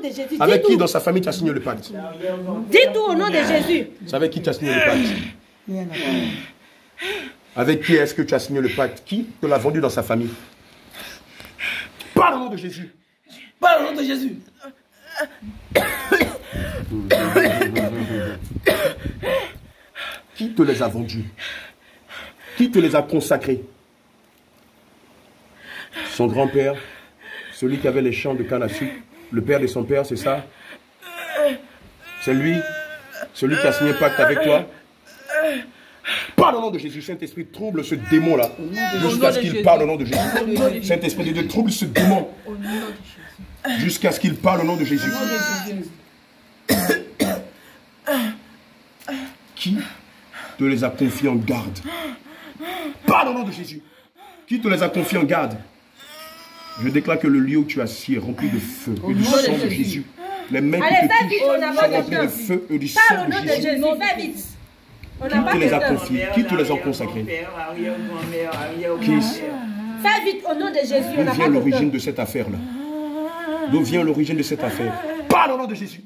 nom de Jésus. Avec qui dans sa famille tu as signé le pacte? Dis tout au nom de Jésus. C'est avec qui tu as signé le pacte? Avec qui est-ce que tu as signé le pacte? Qui te l'a vendu dans sa famille? Parle au nom de Jésus. Parle au nom de Jésus. Qui te les a vendus? Qui te les a consacrés? Son grand-père, celui qui avait les champs de canne à sucre, le père de son père, c'est ça? C'est lui, celui qui a signé pacte avec toi? Parle au nom de Jésus. Saint-Esprit, trouble ce démon-là jusqu'à ce qu'il parle au nom de Jésus. Saint-Esprit de Dieu, trouble ce démon jusqu'à ce qu'il parle au nom de Jésus. Qui te les a confiés en garde? Parle au nom de Jésus. Qui te les a confiés en garde? Je déclare que le lieu où tu es assis est rempli de feu et du sang de Jésus. Les mains qui te touchent sont remplies de feu et du sang de Jésus. Fais vite. Qui te les a confiés? Qui te les a consacrés? Qui? Fais vite au nom de Jésus. D'où vient l'origine de cette affaire-là? D'où vient l'origine de cette affaire? Parle au nom de Jésus.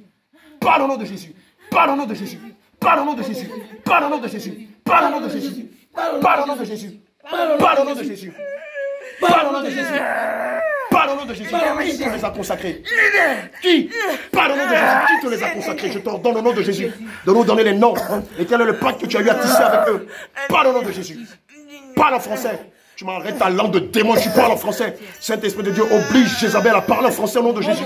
Parle au nom de Jésus. Parle au nom de Jésus. Parle au nom de Jésus. Parle au nom de Jésus. Parle au nom de Jésus. Parle au nom de Jésus. Parle au nom de Jésus. Parle au nom de Jésus. Parle au nom de Jésus. Qui te les a consacrés? Qui? Parle au nom de Jésus. Qui te les a consacrés? Je t'ordonne au nom de Jésus de nous donner les noms. Et quel est le pacte que tu as eu à tisser avec eux? Parle au nom de Jésus. Parle en français. Tu m'arrêtes ta langue de démon, tu parles en français. Saint-Esprit de Dieu oblige Jézabel à parler en français au nom de Jésus.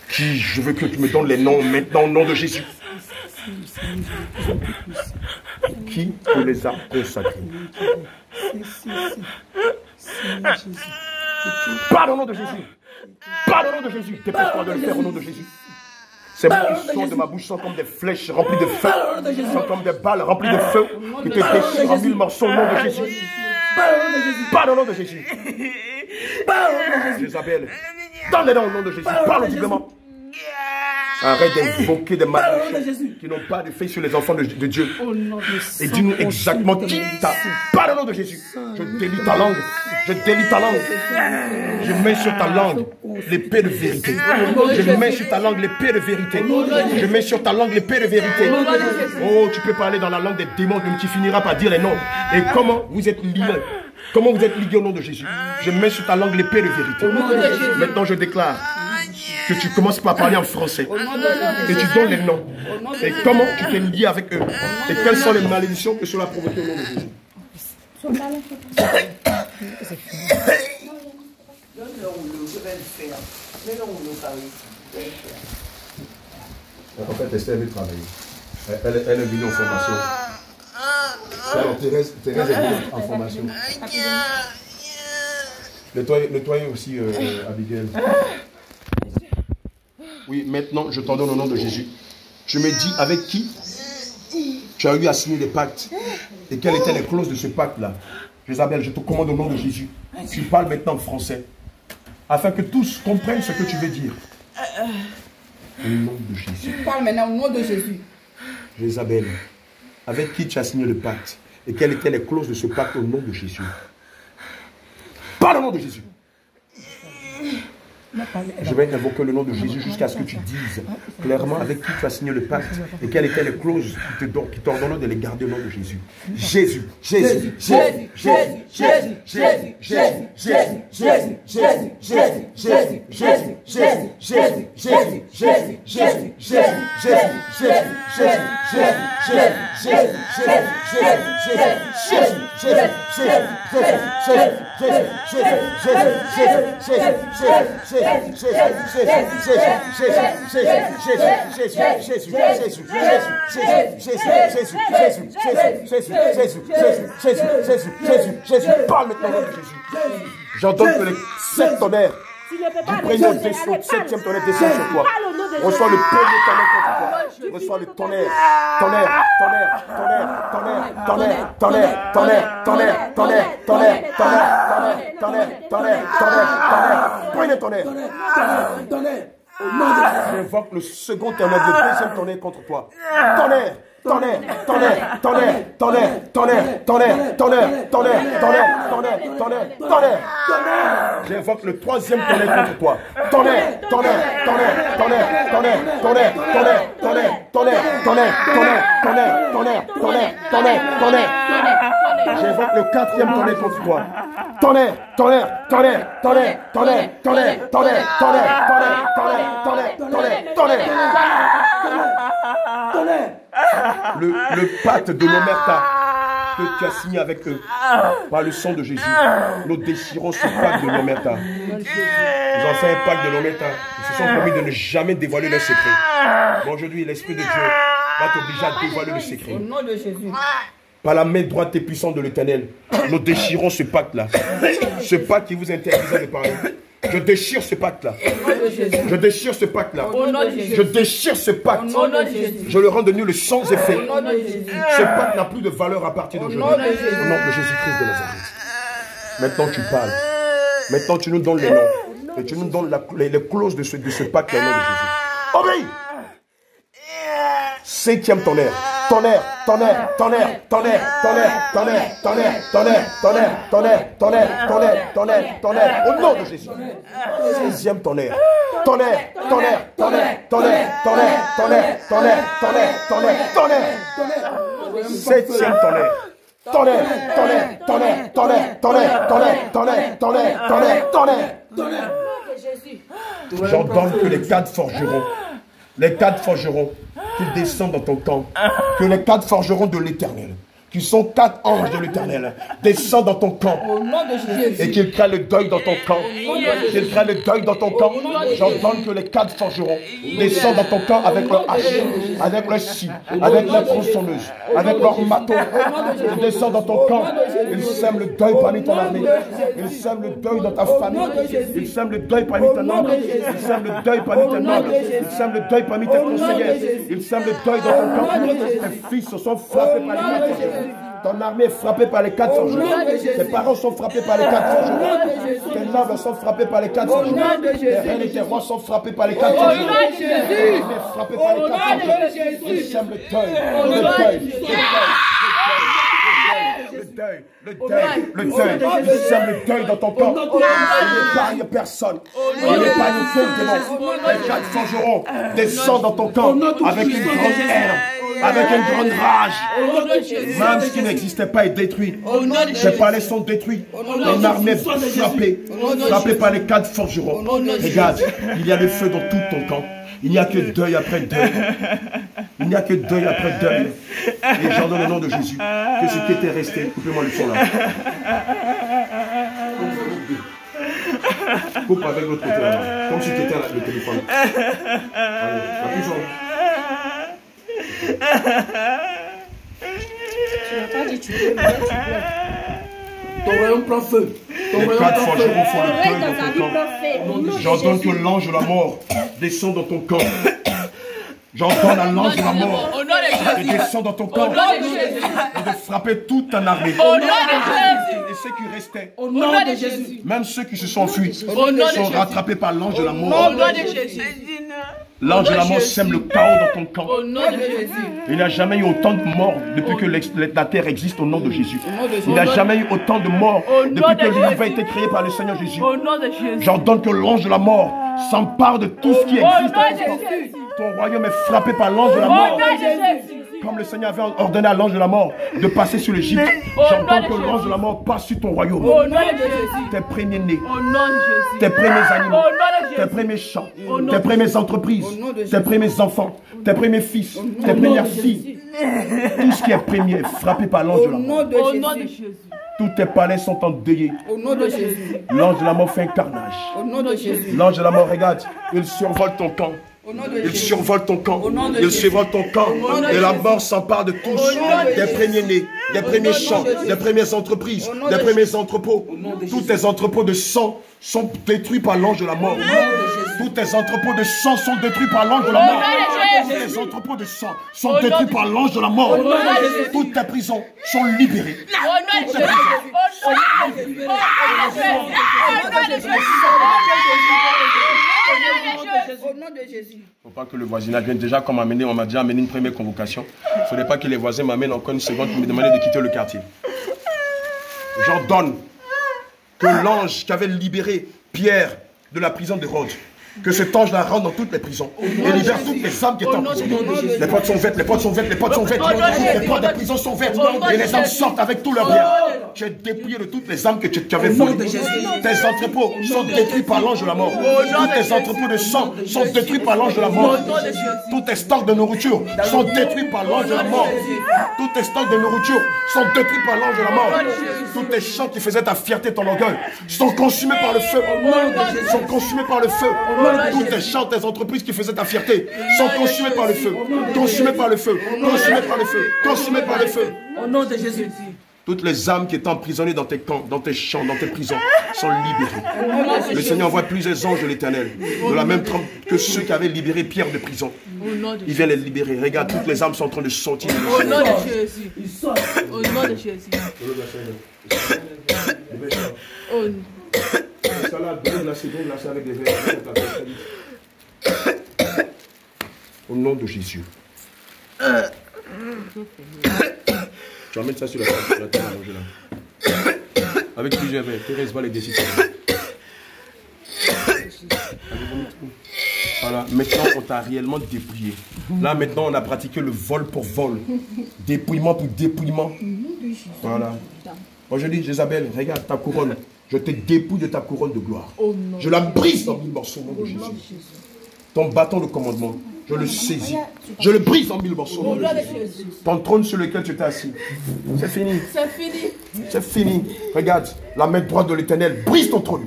Qui? Je veux que tu me donnes les noms maintenant au nom de Jésus. Qui te les a consacrés? Parle au nom de Jésus. Parle au nom de Jésus. Dépêche-toi de le faire au nom de Jésus. Ces mots qui sortent de ma bouche sont comme des flèches remplies de feu. Sont comme des balles remplies de feu qui te déchirent en 1000 morceaux au nom de Jésus. Parle au nom de Jésus. Jézabel, donne les noms au nom de Jésus. Parle audiblement. Arrête d'invoquer des malédictions qui n'ont pas de fait sur les enfants de Dieu. Et dis-nous exactement qui t'a. Parle au nom de Jésus. Je délie ta langue. Je délie ta langue. Je mets sur ta langue l'épée de vérité. Je mets sur ta langue l'épée de vérité. Je mets sur ta langue l'épée de vérité. Oh, tu peux parler dans la langue des démons, mais tu finiras par dire les noms. Et comment vous êtes liés? Comment vous êtes liés au nom de Jésus? Je mets sur ta langue l'épée de vérité. Maintenant, je déclare que tu commences par parler en français et tu donnes les noms et comment tu t'es lié avec eux et quelles sont les malédictions que cela a provoqué au nom de Jésus. En fait, Esther veut travailler. Elle est venue en formation. Alors, Thérèse est venue en formation. Nettoyez aussi, Abigail. Oui, maintenant, je t'en donne au nom de Jésus. Je me dis avec qui tu as eu à signer des pactes et quelles étaient les clauses de ce pacte-là. Jézabel, je te commande au nom de Jésus. Tu parles maintenant en français afin que tous comprennent ce que tu veux dire. Au nom de Jésus. Parle maintenant au nom de Jésus. Jézabel, avec qui tu as signé le pacte et quelles étaient les clauses de ce pacte au nom de Jésus. Parle au nom de Jésus. Je vais invoquer le nom de Jésus jusqu'à ce que tu dises clairement avec qui tu as signé le pacte et quelles étaient les clauses qui t'ordonnent de les garder au nom de Jésus. Jésus, Jésus, Jésus, Jésus, Jésus, Jésus, Jésus, Jésus, Jésus, Jésus, Jésus, Jésus, Jésus, Jésus, Jésus, Jésus, Jésus, Jésus, parle maintenant de Jésus. J'entends que les 7 tonnerres du premier au 7e tonnerre descendent sur toi. Reçois le premier tonnerre contre toi. Reçois le tonnerre. Tonnerre, tonnerre, tonnerre, tonnerre, tonnerre, tonnerre, tonnerre, tonnerre, tonnerre, tonnerre, tonnerre, tonnerre, tonnerre, tonnerre, tonnerre. Prenez le tonnerre. J'invoque le second tonnerre, le deuxième tonnerre contre toi. Tonnerre. tonnerre, tonnerre, tonnerre, tonnerre, tonnerre, tonnerre, tonnerre, tonnerre, tonnerre, tonnerre, tonnerre, tonnerre. J'invoque le troisième tonnerre contre toi. Tonnerre, tonnerre, tonnerre, tonnerre, tonnerre, tonnerre, tonnerre, tonnerre, tonnerre, tonnerre, tonnerre, tonnerre, tonnerre, tonnerre, tonnerre, tonnerre. J'invoque le quatrième tonnerre contre toi. Tonnerre, tonnerre, tonnerre, tonnerre, tonnerre, tonnerre, tonnerre, tonnerre, tonnerre, tonnerre, tonnerre, tonnerre, tonnerre. Le pacte de l'Omerta que tu as signé avec eux par le sang de Jésus, nous déchirons ce pacte de l'Omerta. Ils ont fait un pacte de l'Omerta. Ils se sont promis de ne jamais dévoiler leur secret. Bon, aujourd'hui, l'Esprit de Dieu va t'obliger à dévoiler le secret. Au nom de Jésus. Par la main droite et puissante de l'Éternel, nous déchirons ce pacte-là. Ce pacte qui vous interdisait de parler. Je déchire ce pacte-là. Je déchire ce pacte-là. Je déchire ce pacte. Je le rends de nul sans effet. Ce pacte n'a plus de valeur à partir d'aujourd'hui. Au nom de Jésus-Christ de Nazareth. Maintenant tu parles. Maintenant tu nous donnes les noms. Et tu nous donnes les clauses de ce pacte au nom de Jésus. Obéis. Septième tonnerre. Tonnerre, tonnerre, tonnerre, tonnerre, tonnerre, tonnerre, tonnerre, tonnerre, tonnerre, tonnerre, tonnerre, tonnerre, tonnerre, tonnerre, au nom de Jésus. Sixième tonnerre. Tonnerre, tonnerre, tonnerre, tonnerre, tonnerre, tonnerre, tonnerre, tonnerre, tonnerre, tonnerre. Septième tonnerre. Tonnerre, tonnerre, tonnerre, tonnerre, tonnerre, tonnerre, tonnerre, tonnerre, tonnerre, tonnerre. J'ordonne que les quatre forgerons, qu'ils descendent dans ton camp, que les quatre forgerons de l'Éternel, qui sont quatre anges de l'Éternel, descendent dans ton camp et qu'ils créent le deuil dans ton camp. Qu'ils créent le deuil dans ton camp. J'entends que les quatre forgerons descendent dans ton camp avec leur hache, avec leur scie, avec leur tronçonneuse, avec leur marteau. Ils descendent dans ton camp. Ils sèment le deuil parmi ton armée. Ils sèment le deuil dans ta famille. Ils sèment le deuil parmi tes nobles. Ils sèment le deuil parmi tes nobles. Ils sèment le deuil parmi tes conseillers. Ils sèment le deuil dans ton camp. Tes fils se sont frappés par les quatre forgerons. Ton armée est frappée par les quatre forgerons. Tes parents sont frappés par les quatre forgerons. Tes nobles sont frappés par les quatre forgerons. Tes reines et tes rois sont frappés par les quatre forgerons. Tes armées sont frappées par les quatre forgerons. Ils sèment le deuil. Le deuil. Ils sèment le deuil dans ton camp. Ils n'épargnent personne. Ils n'épargnent aucun démon. Les quatre forgerons descendent dans ton camp avec une grande haine, avec une grande rage. Même ce qui n'existait pas est détruit. Tes palais sont détruits. Ton armée frappée par les quatre forgerons. Regarde, il y a le feu dans tout ton camp. Il n'y a que deuil après deuil. Il n'y a que deuil après deuil. Et j'ordonne au nom de Jésus que ce qui était resté, coupez-moi le son là. Coupe avec l'autre côté là. Comme si tu étais le téléphone. Allez, appuie sur. Tu n'as pas dit tu peux, mais tu peux. Ton royaume prend feu. Les quatre forgerons font le deuil dans ton camp. J'ordonne que l'ange de la mort descende dans ton camp. J'entends à l'ange de la mort et descend dans ton camp et de frapper toute ta armée. Et ceux qui restaient, Au nom de Jésus. même ceux qui se sont enfuis, sont rattrapés par l'ange de la mort. L'ange de la mort sème le chaos dans ton camp. Au nom de Jésus. Il n'y a jamais eu autant de morts depuis que la terre existe au nom de Jésus. Il n'y a jamais eu autant de morts depuis que l'univers a été créé par le Seigneur Jésus. J'ordonne que l'ange de la mort s'empare de tout ce qui existe dans ton camp. Ton royaume est frappé par l'ange de la mort. Comme le Seigneur avait ordonné à l'ange de la mort de passer sur l'Égypte, j'entends que l'ange de la mort passe sur ton royaume. Tes premiers-nés, tes premiers animaux, tes premiers champs, tes premières entreprises, tes premiers enfants, tes premiers fils, tes premières filles. Tout ce qui est premier est frappé par l'ange de la mort. Tous tes palais sont endeuillés. L'ange de la mort fait un carnage. L'ange de la mort, regarde, il survole ton camp. Il survole ton camp, il survole ton camp, et la mort s'empare de tous, des premiers-nés, des premiers champs, des premières entreprises, des premiers entrepôts. Tous tes entrepôts de sang sont détruits par l'ange de la mort. Tous tes entrepôts de sang sont détruits par l'ange de la mort. Tous tes entrepôts de sang sont détruits par l'ange de la mort. Toutes tes prisons sont libérées. Toutes tes prisons sont libérées. Au nom de Jésus. Il ne faut pas que le voisinage vienne déjà comme amener, on m'a déjà amené une première convocation. Il ne faudrait pas que les voisins m'amènent encore une seconde pour me demander de quitter le quartier. J'ordonne que l'ange qui avait libéré Pierre de la prison de Rhodes, que cet ange-là rentre dans toutes les prisons et libère toutes les âmes qui étaient en prison. Les portes sont ouvertes, les portes sont ouvertes, les portes sont ouvertes. Les portes des prisons sont ouvertes et les âmes sortent avec tout leur bien. Tu es dépouillé de toutes les âmes que tu avais volées. Tes entrepôts sont détruits par l'ange de la mort. Tous tes entrepôts de sang sont détruits par l'ange de la mort. Tous tes stocks de nourriture sont détruits par l'ange de la mort. Tous tes stocks de nourriture sont détruits par l'ange de la mort. Tous tes champs qui faisaient ta fierté, ton orgueil, sont consumés par le feu. Sont consumés par le feu. Tous tes champs, tes entreprises qui faisaient ta fierté sont consumés par le feu. Consumés par le feu. Consumés par le feu. Consumés par le feu. Au nom de Jésus. Toutes les âmes qui étaient emprisonnées dans tes camps, dans tes champs, dans tes prisons, sont libérées. Le Seigneur envoie plusieurs anges de l'Éternel, de la même trempe que ceux qui avaient libéré Pierre de prison. Il vient les libérer. Regarde, toutes les âmes sont en train de sortir. Au nom de Jésus. Au nom de Jésus. Au nom de Jésus. Tu emmènes ça sur la table à manger là. Avec plusieurs verres. Thérèse va les décider. Voilà, maintenant on t'a réellement dépouillé. Là maintenant on a pratiqué le vol pour vol. Dépouillement pour dépouillement. Voilà. Moi je dis, Jézabel, regarde ta couronne. Je te dépouille de ta couronne de gloire. Je la brise dans 1000 morceaux au nom de Jésus. Ton bâton de commandement, je le saisis. Je le brise en 1000 morceaux au nom de Jésus. Ton trône sur lequel tu étais assis. C'est fini. C'est fini. C'est fini. Regarde, la main droite de l'Éternel brise ton trône.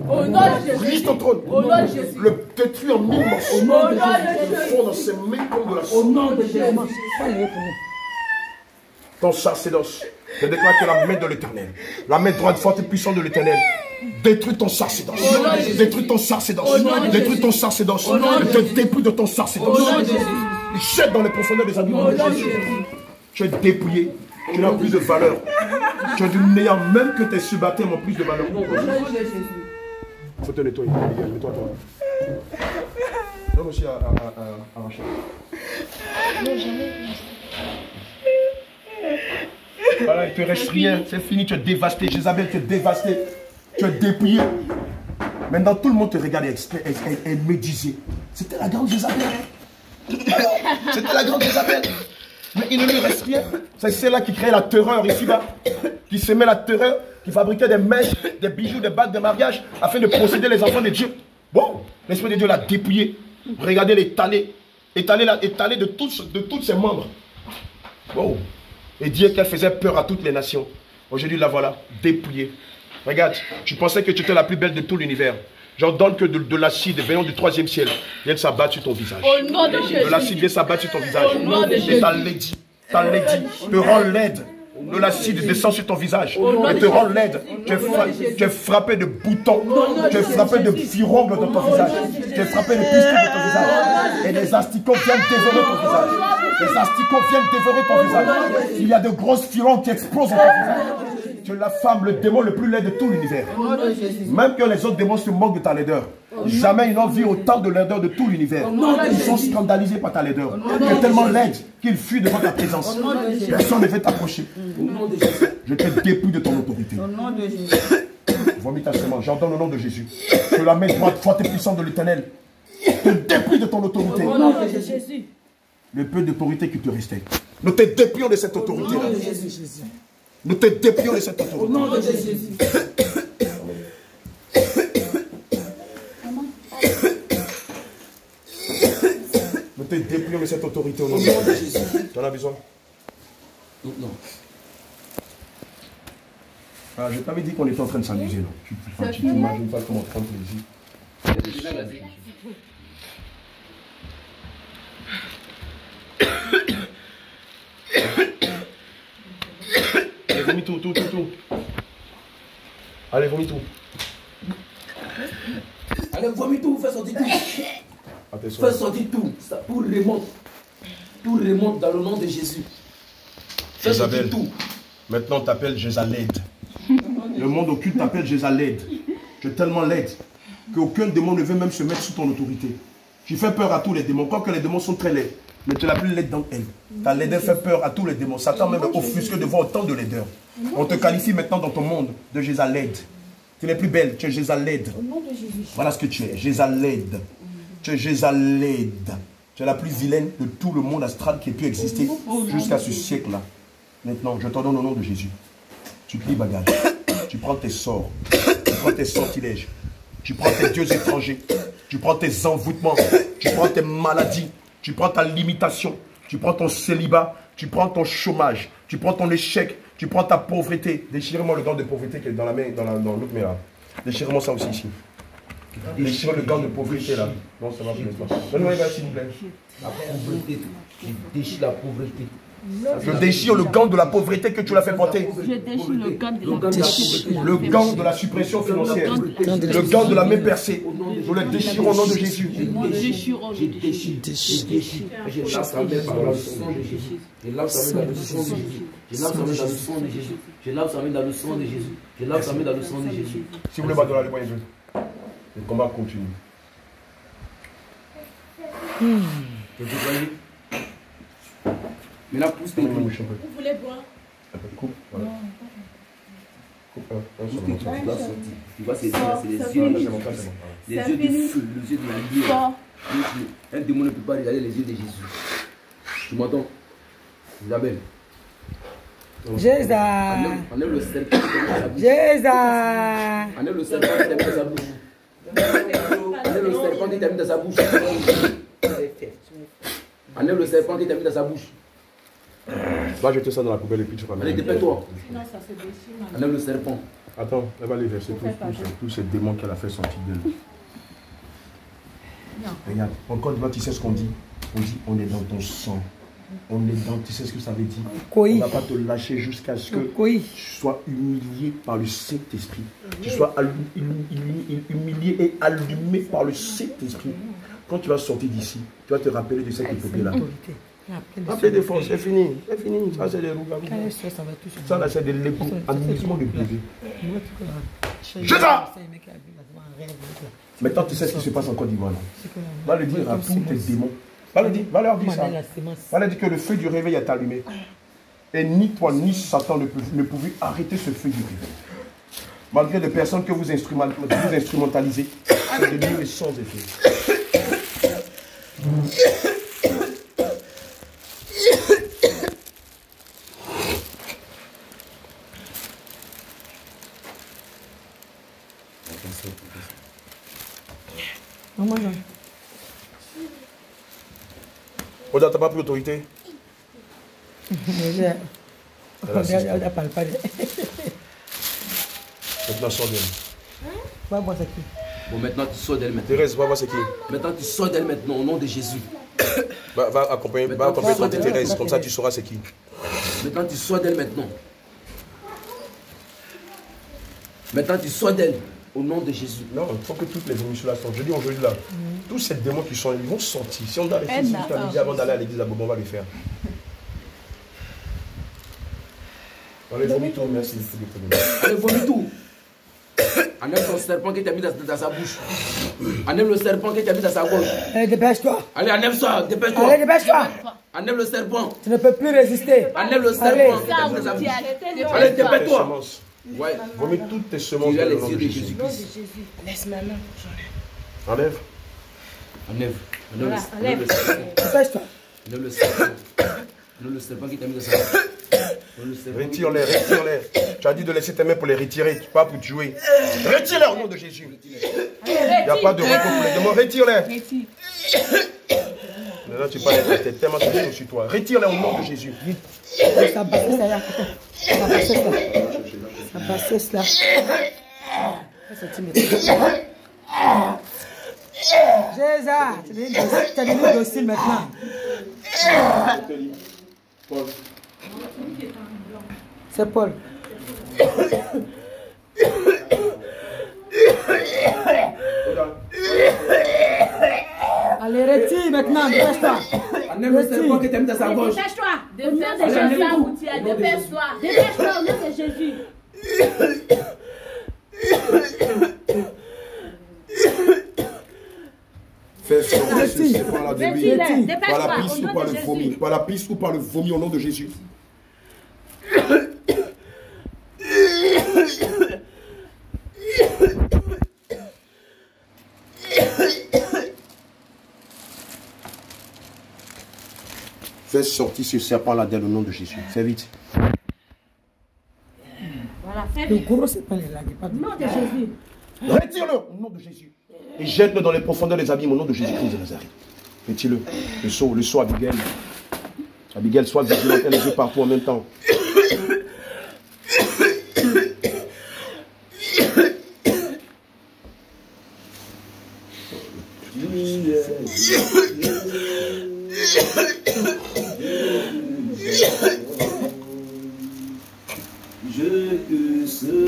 Brise ton trône. Le détruit en 1000 morceaux. Le fond dans ses mains comme de la soupe. Au nom de Jésus. Ton sacerdoce. Je déclare que la main de l'Éternel, la main droite forte et puissante de l'Éternel, détruis ton sacerdoce. Détruis ton sacerdoce. Détruis ton sacerdoce. Je te dépouille de ton sacerdoce. Jette dans les profondeurs des abîmes. Tu es dépouillé. Tu n'as plus de valeur. Tu es du néant, même que tes subalternes ont plus de valeur. Il faut te nettoyer. Nettoie toi. Donne aussi à Rachel. Non, jamais. Voilà, il ne te reste rien, c'est fini, tu es dévasté. Jézabel, tu es dévasté, tu es dépouillé. Maintenant, tout le monde te regarde et me disait, c'était la grande Jézabel. C'était la grande Jézabel. Mais il ne lui reste rien. C'est celle-là qui créait la terreur ici-bas, qui semait la terreur, qui fabriquait des mèches, des bijoux, des bagues de mariage, afin de posséder les enfants de Dieu. Bon, l'Esprit de Dieu l'a dépouillé. Regardez l'étalé de tous ses membres. Bon. Et dire qu'elle faisait peur à toutes les nations. Aujourd'hui, la voilà, dépouillée. Regarde, tu pensais que tu étais la plus belle de tout l'univers. J'ordonne que de l'acide venant du 3e ciel vienne s'abattre sur ton visage. Au nom de Jésus. De l'acide vienne s'abattre sur ton visage. Au nom de Jésus. Et ta lady te rend laide. De l'acide descend sur ton visage et te rend laide. Tu es frappé de boutons. Tu es frappé de firongles dans ton visage. Tu es frappé de pustules dans ton visage. Et les asticots viennent dévorer ton visage. Les asticots viennent dévorer ton visage. Il y a de grosses firongles qui explosent dans ton visage. Tu es la femme, le démon le plus laid de tout l'univers. Même que les autres démons se moquent de ta laideur. Jamais ils n'ont vu autant de laideur de tout l'univers. Ils sont scandalisés par ta laideur. Tu es tellement laide qu'ils fuient devant ta présence. Personne ne veut t'approcher. Je te dépouille de ton autorité. Vomis ta semence. J'ordonne au nom de Jésus. Que la main droite forte et puissante de l'Éternel te dépouille de ton autorité. Le peu d'autorité qui te restait. Nous te dépouillons de cette autorité-là. Nous te dépouillons de cette autorité. Au nom de Jésus. Nous te dépouillons de cette autorité au nom de Jésus. Tu en as besoin? Non. Ah, je t'avais dit qu'on était en train de s'amuser. Tu t'imagines pas comment prendre plaisir. Allez, vomis tout. Allez, vomis tout. Allez, vomis tout, fais sortir tout. Attention. Fais sortir tout. Ça, tout remonte. Tout remonte dans le nom de Jésus. Fais sortir tout. Maintenant on t'appelle Jézaled. Le monde occulte t'appelle Jézaled. Tu es tellement laide. qu'aucun démon ne veut même se mettre sous ton autorité. Tu fais peur à tous les démons, quoique les démons sont très laids. Mais tu es la plus laide dans elle. Ta laideur fait peur à tous les démons. Satan même offusque devant autant de laideur. On te qualifie maintenant dans ton monde de Jézalède. Tu n'es plus belle, tu es Jézalède. Voilà ce que tu es, Jézalède. Tu es Jézalède. Tu es la plus vilaine de tout le monde astral qui ait pu exister jusqu'à ce siècle-là. Maintenant, je t'en donne au nom de Jésus. Tu plies bagage. Tu prends tes sorts. Tu prends tes sortilèges. Tu prends tes dieux étrangers. Tu prends tes envoûtements. Tu prends tes maladies. Tu prends ta limitation. Tu prends ton célibat. Tu prends ton chômage. Tu prends ton échec. Tu prends ta pauvreté. Déchire-moi le gant de pauvreté qui est dans la main, dans l'autre main là. Déchire-moi ça aussi ici. Déchire le gant de pauvreté là. Non, ça va plus maintenant. Donne-moi les gars s'il vous plaît. La pauvreté. Je déchire la pauvreté. Je déchire le gant de la pauvreté que tu l'as fait porter. Je déchire le gant de la pauvreté. Le gant de la suppression financière. Le gant de la main percée. Je le déchire au nom de Jésus. Je déchire. Je lave sa main dans le sang de Jésus. Je lave sa main dans le sang de Jésus. Je lave sa main dans le sang de Jésus. Je lave sa main dans le sang de Jésus. Je lave sa main dans le sang de Jésus. Si vous voulez m'adorer, allez-moi les deux. Le combat continue. Maintenant, pousse tes couilles. Vous voulez boire? Coupe. Voilà. Coupe. Tu vois, c'est les yeux de Jésus. Les yeux du feu, les yeux de la lumière. Un démon ne peut pas regarder les yeux de Jésus. Tu m'entends? Isabelle. Jésus. Enlève le serpent qui termine sa bouche. Jésus. Enlève le serpent qui termine sa bouche. Enlève le serpent qui termine sa bouche. Enlève le serpent qui termine sa bouche. Va jeter ça dans la poubelle et puis tu vas Allez, dépêche-toi. Enlève le serpent. Attends, elle va aller verser tous ces démons qu'elle a fait sortir d'elle. Regarde, encore une fois, tu sais ce qu'on dit? On dit, on est dans ton sang. On est dans, tu sais ce que ça veut dire? On ne va pas te lâcher jusqu'à ce que tu sois humilié par le Saint-Esprit. Tu sois humilié et allumé par le Saint-Esprit. Quand tu vas sortir d'ici, tu vas te rappeler de cette épopée-là. Appelez des forces, c'est fini. C'est fini. Ça, c'est des rougarous. Ça, là, c'est des lépreux. Amusement de bébé. Jésus! Maintenant, tu sais ce qui se passe en Côte d'Ivoire. Va le dire à tous tes démons. Va leur dire ça. Va leur dire que le feu du réveil est allumé. Et ni toi, ni Satan ne pouvaient arrêter ce feu du réveil. Malgré les personnes que vous instrumentalisez, c'est devenu sans effet. Oda, t'as pas pris autorité? Elle parle pas. Maintenant, sors d'elle. Va voir c'est qui. Bon, maintenant, tu sors d'elle maintenant. Thérèse, va voir c'est qui. Maintenant, tu sors d'elle maintenant, au nom de Jésus. Va accompagner toi de Thérèse, comme ça tu sauras c'est qui. Maintenant, tu sors d'elle maintenant. Maintenant, tu sors d'elle, au nom de Jésus. Non, il faut que toutes les émissions là sortent. Je dis aujourd'hui là, tous ces démons qui sont, ils vont sortir. Si on doit rester ici jusqu'à midi avant d'aller à l'église à Bobo, on va le faire. Allez, vomis tout, merci. Allez, vomis tout. Enlève ton serpent qui t'a mis dans sa bouche. Enlève le serpent qui t'a mis dans sa gorge. Allez, dépêche-toi. Allez, enlève ça, dépêche-toi. Allez, dépêche-toi. Enlève le serpent. Tu ne peux plus résister. Enlève le serpent qui t'a mis dans sa bouche. Allez, dépêche-toi. Ouais. Vomis toutes tes semences dans le les nom yeux de de Jésus. Jésus-Christ. Laisse ma main. Enlève. Enlève. Voilà, enlève. Dépêche-toi. Enlève le serpent. Enlève le serpent qui t'a mis dans sa bouche. Retire-les, retire-les. Tu as dit de laisser tes mains pour les retirer, pas pour te jouer. Retire-les au nom de Jésus. Il n'y a pas de repos pour les démons. Retire-les. Là, tu parles, tu es tellement touché sur toi. Retire-les au nom de Jésus. Ça bassesse là. Ça bassesse là. Ça bassesse là. Jésus, tu es devenu docile maintenant. C'est Paul. Allez, retire maintenant, dépêche-toi. Enlève le serpent qui t'a mis dans sa gorge. Dépêche-toi. Au nom de Jésus. Dépêche-toi. Dépêche-toi au nom de Jésus. avec lui. Par la pisse ou par le vomi. Par la pisse ou par le vomi au nom de Jésus. Fais sortir ce serpent-là dans le nom de Jésus. Fais vite. Voilà, fais Le vite. gros, c'est pas les lags. Au nom de Jésus. Retire-le au nom de Jésus. Et jette-le dans les profondeurs des abîmes au nom de Jésus-Christ de Nazareth. Retire-le. Le saut, Abigail. Abigail, sois vigilante, les yeux partout en même temps. Je te serai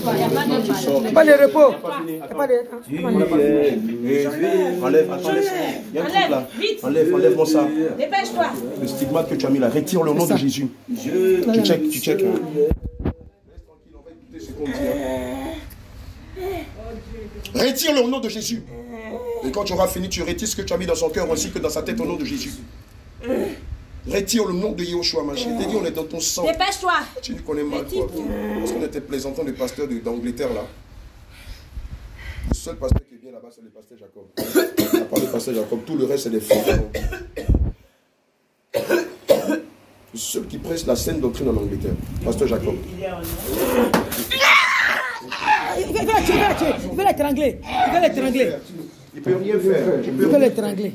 pour ta vie. Pas de repos. Enlève, attends, laisse. Il y a un truc là. Enlève-moi ça. Dépêche-toi. Le stigmate que tu as mis là, retire-le au nom de Jésus. Tu check. Retire-le au nom de Jésus. Et quand tu auras fini, tu retires ce que tu as mis dans son cœur ainsi que dans sa tête au nom de Jésus. Retire le nom de Yahushua, ma chérie. Je t'ai dit, on est dans ton sang. Dépêche-toi. Tu nous connais mal, toi. Parce qu'on était plaisantant des pasteurs d'Angleterre, là. Le seul pasteur qui est bien là-bas, c'est le pasteur Jacob. À part le pasteur Jacob, tout le reste, c'est des faux. Le seul qui prêche la saine doctrine en Angleterre, pasteur Jacob. Il veut l'étrangler. Il peut rien faire. Il veut l'étrangler.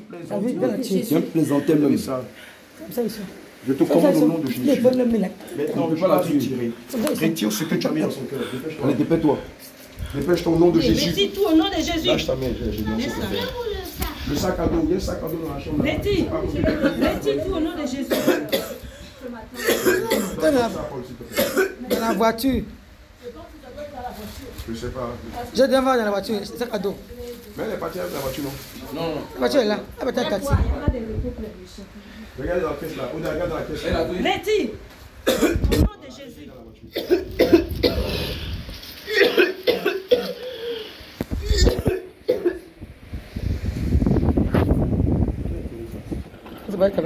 Tu aimes plaisanter même ça. Je te commande au nom de Jésus. Maintenant, Maintenant, je vais la retirer. Retire ce que tu as mis dans son cœur. Allez, dépêche-toi. Dépêche-toi au nom de Jésus. Retire tout au nom de Jésus. Lâche ta main, j'ai lancé ton père. Le sac à dos, il y a un sac à dos dans la chambre. Retire tout au nom de Jésus. dans la voiture. Je sais pas. Je devais voir dans la voiture, c'est ça cadeau. Mais elle est partie avec la voiture, non? Non. La voiture est là, elle va être un taxi. Regarde dans la caisse là. Regarde dans la caisse là. Retire. Au nom de Jésus.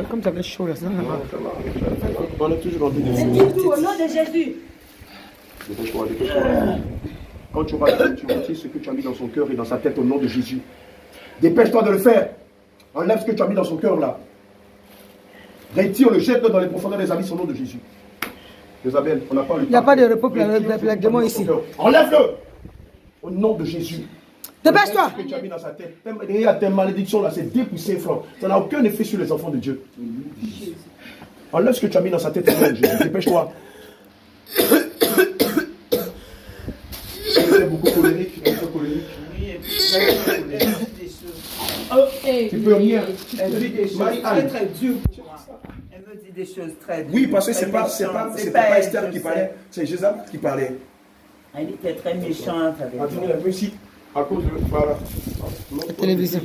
Comme ça va être chaud là, ça. On est toujours en train de Retire tout au nom de Jésus. Dépêche-toi. Quand tu auras fait, tu retires ce que tu as mis dans son cœur et dans sa tête au nom de Jésus. Dépêche-toi de le faire. Enlève ce que tu as mis dans son cœur là. Retire-le, jette-le dans les profondeurs des abysses au nom de Jésus. Isabelle, on n'a pas le temps. Il n'y a pas de repos pour la démon ici. Enlève-le au nom de Jésus. Dépêche-toi. Ce que tu as mis dans sa tête. Il y a tes malédictions là, c'est dépoussé, frère. Ça n'a aucun effet sur les enfants de Dieu. Enlève ce que tu as mis dans sa tête au nom de Jésus. Dépêche-toi. Tu es beaucoup colérique. Oui, et puis Tu peux rien. elle me dit des choses très dures pour moi. Elle me dit des choses très dures. Oui, parce que c'est pas Esther qui parlait, c'est Jézabel qui parlait. Elle était très méchante avec moi. Attendez un peu ici, à cause de... Voilà. Télévision.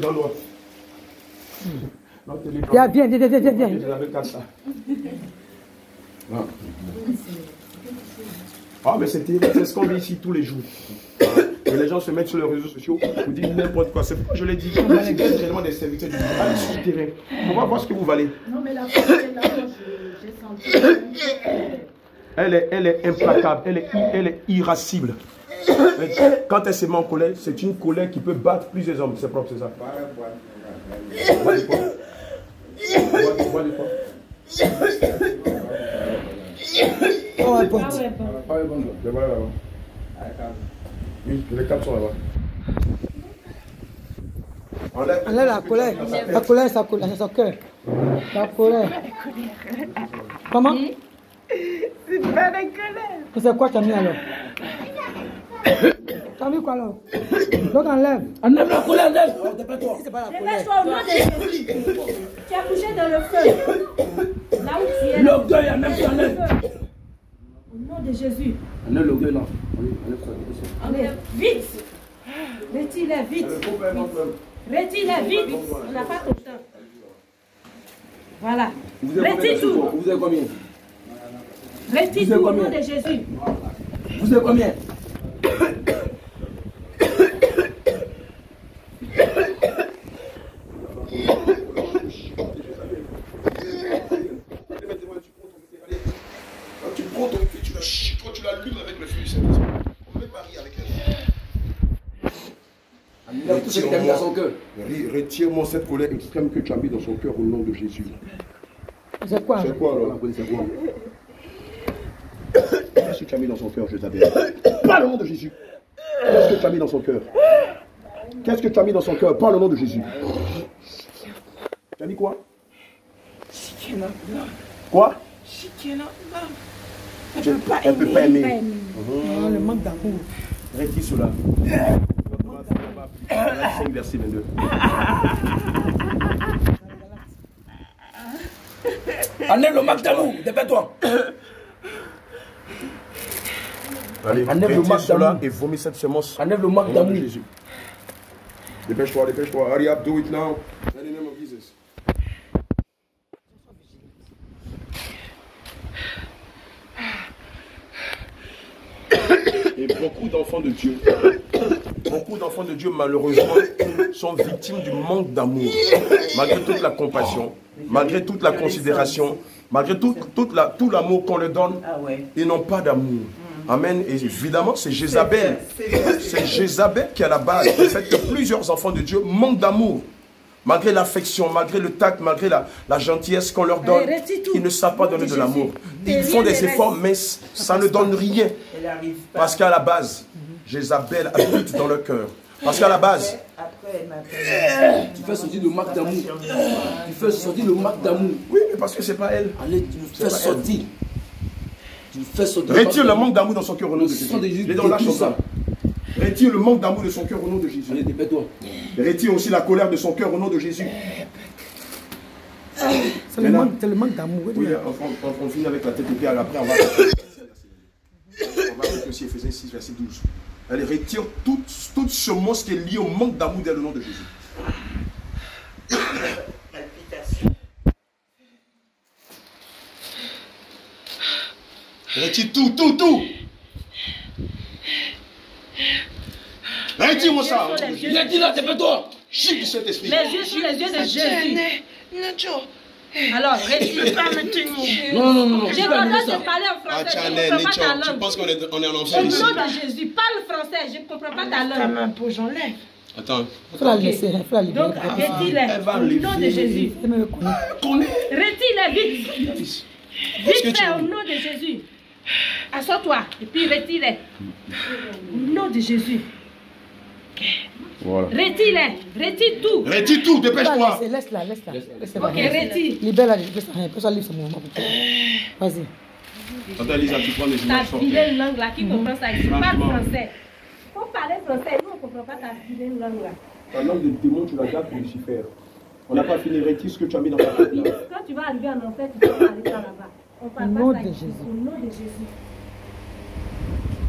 Viens. Viens. J'avais 4 ça. Ah, mais c'est ce qu'on dit ici tous les jours. Et les gens se mettent sur les réseaux sociaux pour dire n'importe quoi. C'est pourquoi je l'ai dit. On est réellement des serviteurs du allez sur le terrain. On va voir ce que vous valez. Non, mais la prochaine là, j'ai senti. Elle est implacable, elle est irascible. Quand elle se met en colère, c'est une colère qui peut battre plusieurs hommes. C'est propre, c'est ça. Bois du quoi? Bois du quoi? Oh, ouais, pote. Oui, les câbles sont là-bas. Enlève la colère. La colère, c'est son cœur. La colère. Comment? C'est pas de colère. C'est quoi tu as mis alors? Tu as mis quoi alors? Donc enlève. Enlève la colère d'elle. C'est pas la colère. Dépêche-toi au nom de Jésus. Tu as couché dans le feu. Là où tu es. L'orgueil, enlève ça, enlève. Au nom de Jésus. Enlève l'orgueil là. Enlève. Vite. Retire-les vite. Retire-les vite. On n'a pas tout le temps. Voilà. Retire tout. Vous êtes combien? Retire tout au nom de Jésus. Vous êtes combien? allume avec le feu du Saint-Esprit. On met Paris avec elle. Retire-moi cette colère extrême que tu as mis dans son cœur au nom de Jésus. C'est quoi? C'est quoi alors? C'est quoi? Qu'est-ce que tu as mis dans son cœur, Jézabel? Parle au nom de Jésus. Qu'est-ce que tu as mis dans son cœur? Qu'est-ce que tu as mis dans son cœur? Parle au nom de Jésus. Tu as mis quoi? Quoi? Elle ne peut pas aimer. Le manque d'amour. Retire cela. 5 verset 22. Enlève le manque d'amour, dépêche-toi. Allez, enlève le manque d'amour et vomis cette semence. Enlève le manque d'amour. Jésus. Dépêche-toi, dépêche-toi. Hurry up, do it now. In the name of Jesus. Et beaucoup d'enfants de Dieu, malheureusement, sont victimes du manque d'amour. Malgré toute la compassion, malgré toute la considération, malgré tout l'amour qu'on leur donne, ils n'ont pas d'amour. Amen. Et évidemment, c'est Jézabel. C'est Jézabel qui est à la base. Le fait que plusieurs enfants de Dieu manquent d'amour. Malgré l'affection, malgré le tact, malgré la gentillesse qu'on leur donne, ils ne savent pas donner de l'amour. Ils font des efforts, mais ça ne donne rien. Parce qu'à la base, Jézabel habite dans leur cœur. Parce qu'à la base, tu fais sortir le manque d'amour. Tu fais sortir le manque d'amour. Oui, mais parce que c'est pas elle. Allez, tu fais sortir. Tu fais sortir. Retire le manque d'amour dans son cœur au nom de Jésus. Les dons lâchent ça. Retire le manque d'amour de son cœur au nom de Jésus. Allez, dépêche-toi. Retire aussi la colère de son cœur au nom de Jésus. C'est le manque d'amour. Oui, on finit avec la tête et puis après on va avec aussi Éphésiens 6, verset 12. Elle retire toute semence qui est liée au manque d'amour dans le nom de Jésus. Retire tout. Retire-moi ça. Retire-la, dépêche-toi. Chute du Saint-Esprit. Les yeux sur les yeux de Jésus. Alors, retire pas me tenir. Non. J'ai tendance à parler en français. Je ne comprends pas ta langue. Tu penses qu'on est en enfer Au ici? nom de Jésus, parle français. Je ne comprends pas ta langue. J'enlève. Attends. Il faut la laisser, il faut la libérer. Donc, retire-les. Au nom de Jésus. Retire-les vite. Vite fait, au nom de Jésus. Assois-toi et puis retire-les. Au nom de Jésus. Voilà. Retire tout. Retire tout, dépêche-toi. Laisse-la. Ok, retire. Libère-la, laisse-la livre ce moment. Vas-y. Attends, Elisa, tu prends les Ta images. vilaine langue là, qui comprend ça ici? Parle français. Faut parler français, nous on ne comprend pas ta vilaine langue là. Ta langue de démon, tu la gardes pour Lucifer. On n'a pas fini, retire ce que tu as mis dans ta tête. Puis, quand tu vas arriver en enfer, tu vas parler ça là-bas. On parle pas ça ici. Au nom de Jésus.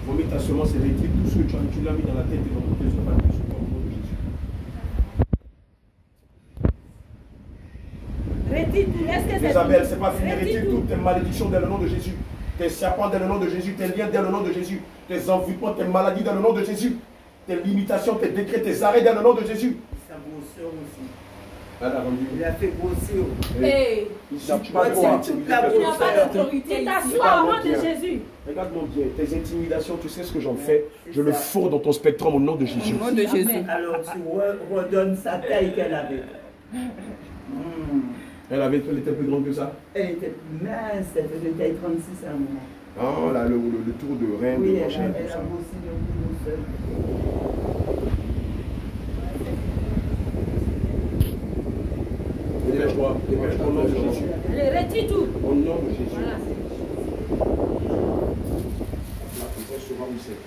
Vomis ta semence et retire tout ce que tu l'as mis dans la tête et dans ton cœur. Au nom de Jésus. Retire tout. Est-ce que c'est Isabelle, c'est pas fini. Retire toutes tes malédictions dans le nom de Jésus. Tes serpents dans le nom de Jésus. Tes liens dans le nom de Jésus. Tes envoûtements, tes maladies dans le nom de Jésus. Tes limitations, tes décrets, tes arrêts dans le nom de Jésus. Ça grosseur aussi. Elle a rendu. Il a fait grossir. Hey. Tu n'as pas d'autorité. Tu t'assois au nom de Jésus. Regarde-moi bien, tes intimidations, tu sais ce que j'en fais. Je le fourre dans ton spectrum au nom de Jésus. Au nom de Jésus. Alors tu redonnes sa taille qu'elle avait. Elle était plus grande que ça? Elle était mince, elle faisait taille 36 à un moment. Ah, là, le tour de rein, Oui, de elle machin, a tout ça. grossi d'un coup seul. Dépêche-toi au nom de Jésus. Allez, retire tout. Au nom de Jésus. Voilà. La présence sera où c'est.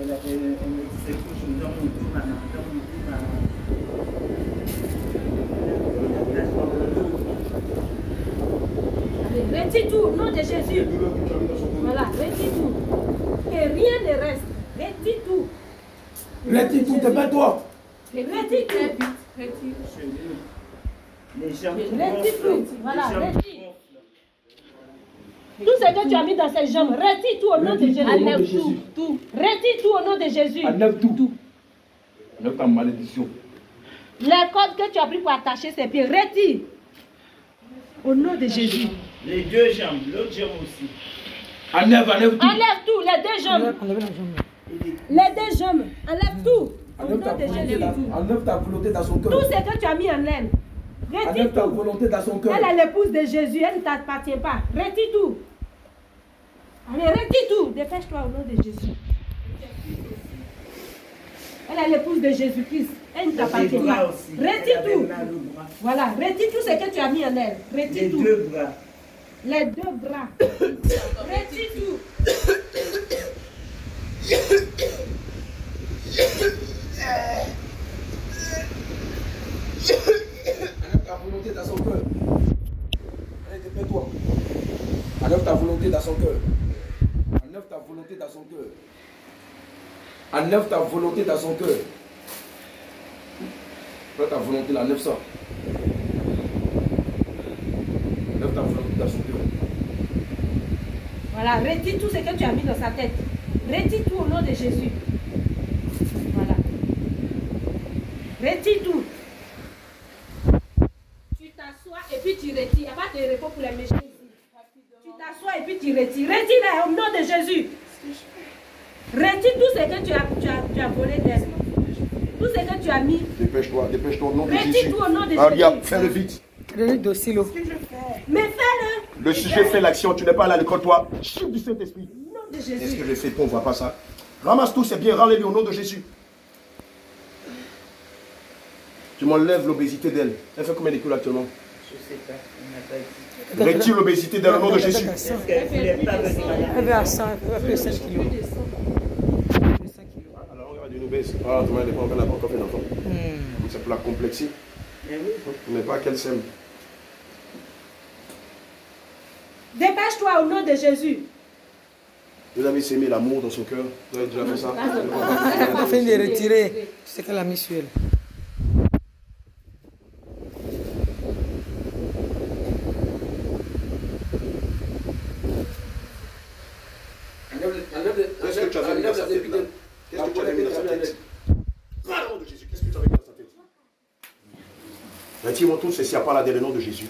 Elle avait cette couche dans mon dos, maman. Allez, retire tout au nom de Jésus. Voilà, retire tout. Et rien ne reste. Retire tout. Retire tout, dépêche-toi. Retire tout. Les gens Retire tout. Voilà, retire. Tout ce que tu as mis dans ces jambes, retire tout au nom de Jésus. Enlève tout. Retire tout au nom de Jésus. Enlève tout. Enlève ta malédiction. Les cordes que tu as pris pour attacher ses pieds, retire. Au nom de Jésus. Les deux jambes, l'autre jambe aussi. Enlève tout. Enlève tout, les deux jambes. Enlevez la jambe. Les deux jambes, enlève tout. Au nom Enlève ta volonté dans son cœur. Tout ce que tu as mis en elle. Retire Enlève ta tout. volonté dans son cœur. Elle est l'épouse de Jésus, elle ne t'appartient pas. Retire tout. Allez, retire tout. Dépêche-toi au nom de Jésus. Elle est l'épouse de Jésus-Christ. Elle ne t'appartient pas. Retire tout. Voilà, retire tout ce que tu as mis en elle. Retire tout. Les deux bras. Les deux bras. Retire tout. Enlève ta volonté dans son cœur. Allez, dépêche-toi. Enlève ta volonté dans son cœur. Enlève ta volonté dans son cœur. Enlève ta volonté dans son cœur. Enlève ta volonté là, enlève ça. Enlève ta volonté dans son cœur. Voilà, retire tout ce que tu as mis dans sa tête. Retire tout au nom de Jésus. Voilà. Retire tout. Tu t'assois et puis tu retires. Il n'y a pas de repos pour les méchants ici. Tu t'assois et puis tu retires. Retire au nom de Jésus. Retire tout ce que tu as volé d'elle. Tout ce que tu as mis. Dépêche-toi au nom de Retire Jésus. tout au nom de Jésus. Regarde, fais-le vite. Crédit dossier. Mais fais-le. Le sujet fait l'action, tu n'es pas allé à l'école, toi. Chute du Saint-Esprit. Au nom de Est-ce Jésus. que je fais pas, on ne voit pas ça? Ramasse tout, c'est bien, rends-les au nom de Jésus. Tu m'enlèves l'obésité d'elle. Elle fait combien de kilos actuellement? Je ne sais pas, on n'a pas dit. Retire l'obésité d'elle au nom de Jésus. Est-ce qu'elle ne voulait pas venir à la Elle veut à 100, elle veut 5 kilos. Alors on va dire une obèse. Ah, tu m'as dit, on n'a pas encore fait d'enfant. C'est pour la complexer. Eh oui. On n'est pas qu'elle s'aime. Dépêche-toi au nom de Jésus. Vous avez s'aimé l'amour dans son cœur. Vous avez déjà fait ça? Elle n'a pas fini de retirer ce qu'elle a mis sur elle. Qu'est-ce que tu avais mis dans sa tête là? Qu'est-ce que tu avais mis dans sa tête? Au nom de Jésus, qu'est-ce que tu avais mis dans sa tête? Retire-moi tout ceci à part là, dans le nom de Jésus.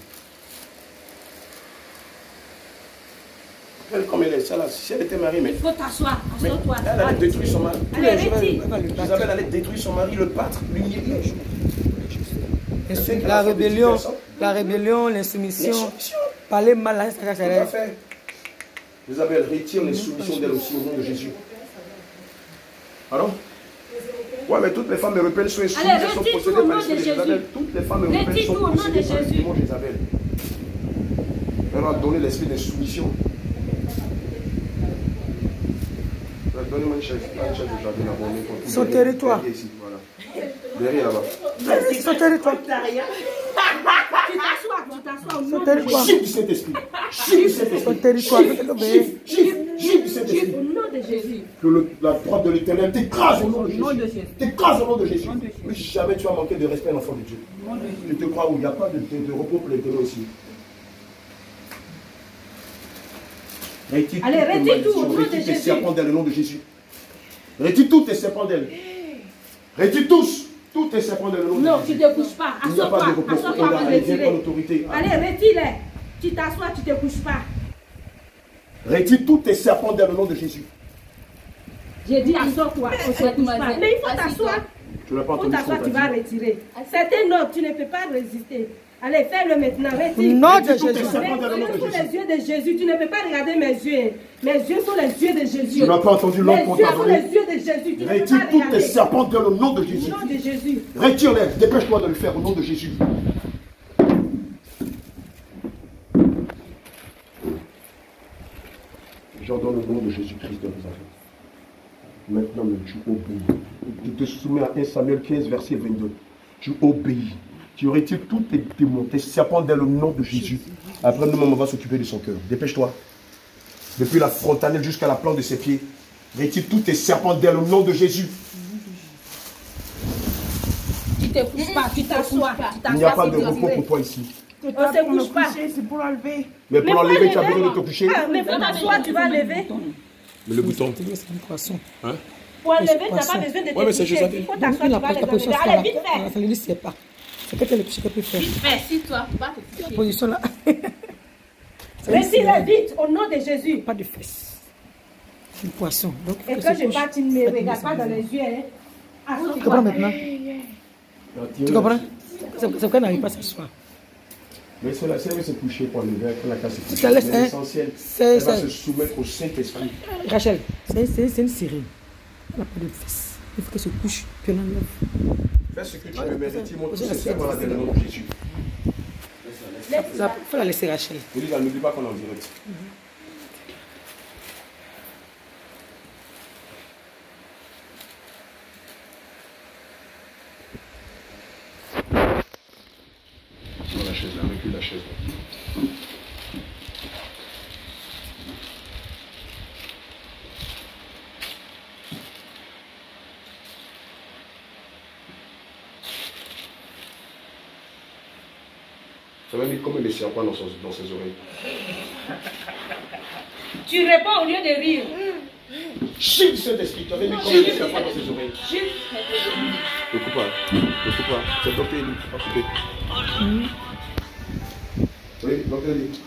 Elle, comme elle est, ça là, si elle était mariée, mais Il faut t'asseoir. mais Assois-toi. elle allait détruire son mari. Allez, retire. Isabelle allait détruire son mari, le battre, l'humilier. La rébellion, l'insoumission, parler mal à Tout à fait. Isabelle, retire les soumissions d'elle aussi au nom de Jésus. Pardon? Ouais, mais toutes les femmes européennes sont soumises, elles sont retire tout possédées au par nom de l'esprit d'Isabelle. Jésus. Toutes les femmes européennes Retire sont tout au nom de possédées par le Jésus. démon d'Isabelle. Elle a donné l'esprit de soumission. Donnez-moi une chaise de jardin là-bas. Son territoire. Ici, voilà. Derrière là-bas. Son territoire. Tu t'assois au nom Son de territoire. Chiffre du Saint-Esprit. Chiffre du Saint-Esprit. Son territoire. Chiffre du Saint-Esprit. Jésus. Au nom de Jésus. Que la droite de l'Éternel t'écrase au nom de Jésus. T'écrase au nom de Jésus. Oui, jamais tu vas manquer de respect à l'enfant de Dieu. Tu te crois où il n'y a pas de repos pour l'Éternel ici. Allez, retire tout au nom de Retire tes Jésus. serpents dans le nom de Jésus. Retire tous tes serpents d'elle. Retire tous tes serpents dans le nom de Jésus. Non, tu ne te couches pas. Il n'y a pas de Assois-toi. repos. Assois-toi pour Allez, viens par retirer. l'autorité. Allez, retire-les. Tu t'assois, tu ne te couches pas. Retire tous tes serpents dans le nom de Jésus. J'ai dit assois-toi, on ne se couche pas. Mais il faut t'asseoir. Tu n'as pas Il faut entendu ce t'asseoir, qu'on tu t'a vas dit. retirer. C'est un ordre, tu ne peux pas résister. Allez, fais-le maintenant, retire. Au nom de Retire tous tes Jésus. serpents dans le nom Mes de yeux sont Jésus. les yeux de Jésus. Tu ne peux pas regarder mes yeux. Mes yeux sont les yeux de Jésus. Tu n'as pas entendu l'ordre qu'on Mes yeux t'a sont donné. les yeux de Jésus. Tu ne peux Retire pas tous tes regarder. serpents dans le nom de Jésus. Au nom de Jésus. Retire-les. Dépêche-toi de le faire au nom de Jésus. J'ordonne au nom de Jésus-Christ de Nazareth. Maintenant, tu obéis. Tu te soumets à 1 Samuel 15, verset 22. Tu obéis. Tu retires tous tes démons, tes serpents dans le nom de Jésus. Après, nous, on va s'occuper de son cœur. Dépêche-toi. Depuis la frontanelle jusqu'à la plante de ses pieds. Retire tous tes serpents dans le nom de Jésus. Tu te couches pas, tu t'assois. Il n'y a pas de repos pour toi ici. On ne se couche pas. C'est pour enlever. Mais pour enlever, tu as besoin de te coucher. Ah, mais pour t'asseoir, tu vas lever. Mais le bouton. C'est un poisson. Hein? Pour enlever, tu n'as pas besoin de te toucher. Il faut t'asseoir, tu vas les enlever. Allez, vite fait. Ça ne lui sait pas. C'est que tu peux faire. Vite fait, si toi, tu vas te La toucher. position là. Retire vite, au nom de Jésus. Pas de fesses. C'est une poisson. Donc, Et quand je pars, tu ne me regardes pas dans les yeux. Hein. Tu comprends maintenant? Tu comprends? C'est pourquoi elle n'arrive pas à s'asseoir. Mais si elle veut se coucher pour le verre, quand la casse est Ça laisse, hein? l'essentiel, elle va se soumettre au Saint-Esprit. Rachel, c'est une sirène. Elle n'a pas de fesses. Il faut qu'elle se couche, puis elle enlève. Fais ce que tu veux, mais retire-moi tout ce que voilà dans le nom de Jésus. Il faut la laisser Rachel. Elisa, n'oublie pas qu'on est en direct. Sur la chaise là, recule la chaise là. Ça va mettre combien de serpents dans ses oreilles? Tu réponds au lieu de rire. Chut, Saint-Esprit, tu avais mis combien de serpents dans ses oreilles? Ne coupe pas, c'est docteur Eli, pas couper. Oui, docteur Eli.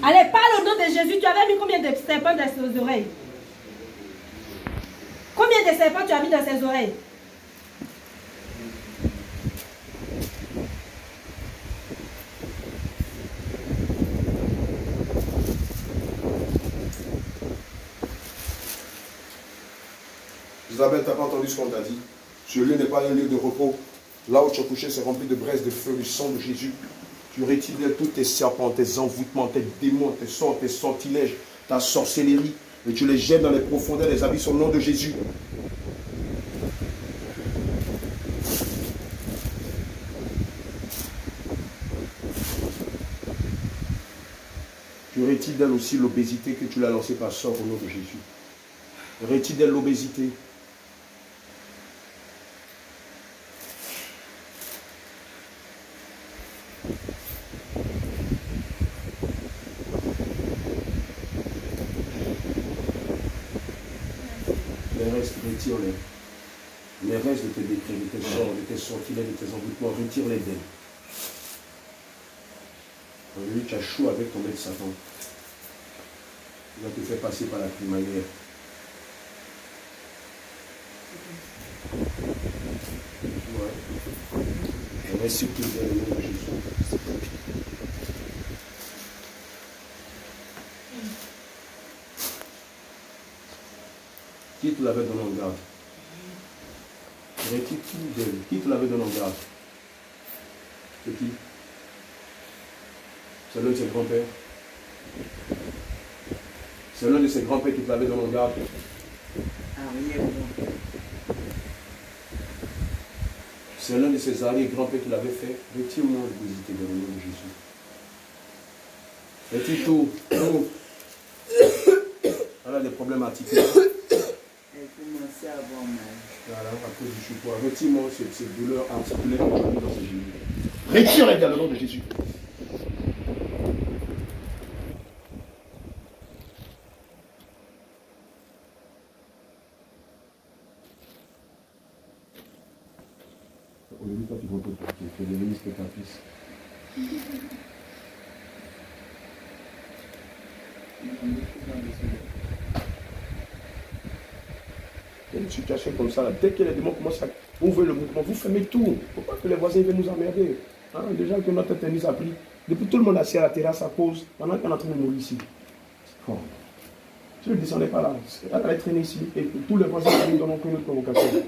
Allez, parle au nom de Jésus. Tu avais mis combien de serpents dans ses oreilles? Combien de serpents tu as mis dans ses oreilles? Isabelle, tu n'as pas entendu ce qu'on t'a dit. Ce lieu n'est pas un lieu de repos. Là où tu es couché, c'est rempli de braises, de feu, du sang de Jésus. Tu retires tous tes serpents, tes envoûtements, tes démons, tes sorts, tes sortilèges, ta sorcellerie. Et tu les jettes dans les profondeurs des abysses au nom de Jésus. Tu retires d'elle aussi l'obésité que tu l'as lancée par sort au nom de Jésus. Retire d'elle l'obésité. Les restes, retire-les. Les restes de tes décrets, de tes sorts, de tes sortilèges, de tes envoûtements, retire-les d'elle. Aujourd'hui, tu as chaud avec ton maître Satan. Il va te faire passer par la crémaillère. Ouais. Et reste surtout dans le nom de Jésus. Qui te l'avait donné en garde? Retire tout d'elle. Qui te l'avait donné en garde? C'est qui? C'est l'un de ses grands-pères. C'est l'un de ses grands-pères qui te l'avait donné en garde. C'est l'un de ses arrière-grands-pères qui l'avait fait. Retire-moi l'obésité dans le nom de Jésus. Retire tout. Elle a des problèmes articulaires. Elle commençait à avoir mal. Voilà, à cause du surpoids. Retire-moi ces douleurs articulaires que tu as mis dans ses genoux. Retire-les dans le nom de Jésus. Aujourd'hui, toi, tu vas pas te devenir spectatrice. Il y a une situation comme ça, là. Dès que les démons commencent à ouvrir le mouvement, vous fermez tout. Pourquoi que les voisins viennent nous emmerder? Hein? Déjà que notre tennis a pris. Depuis tout le monde assis à la terrasse à cause, pendant qu'on est en train de mourir ici. Oh. Tu ne descendais pas là. Elle allait traîner ici et tous les voisins viennent dans une autre provocation.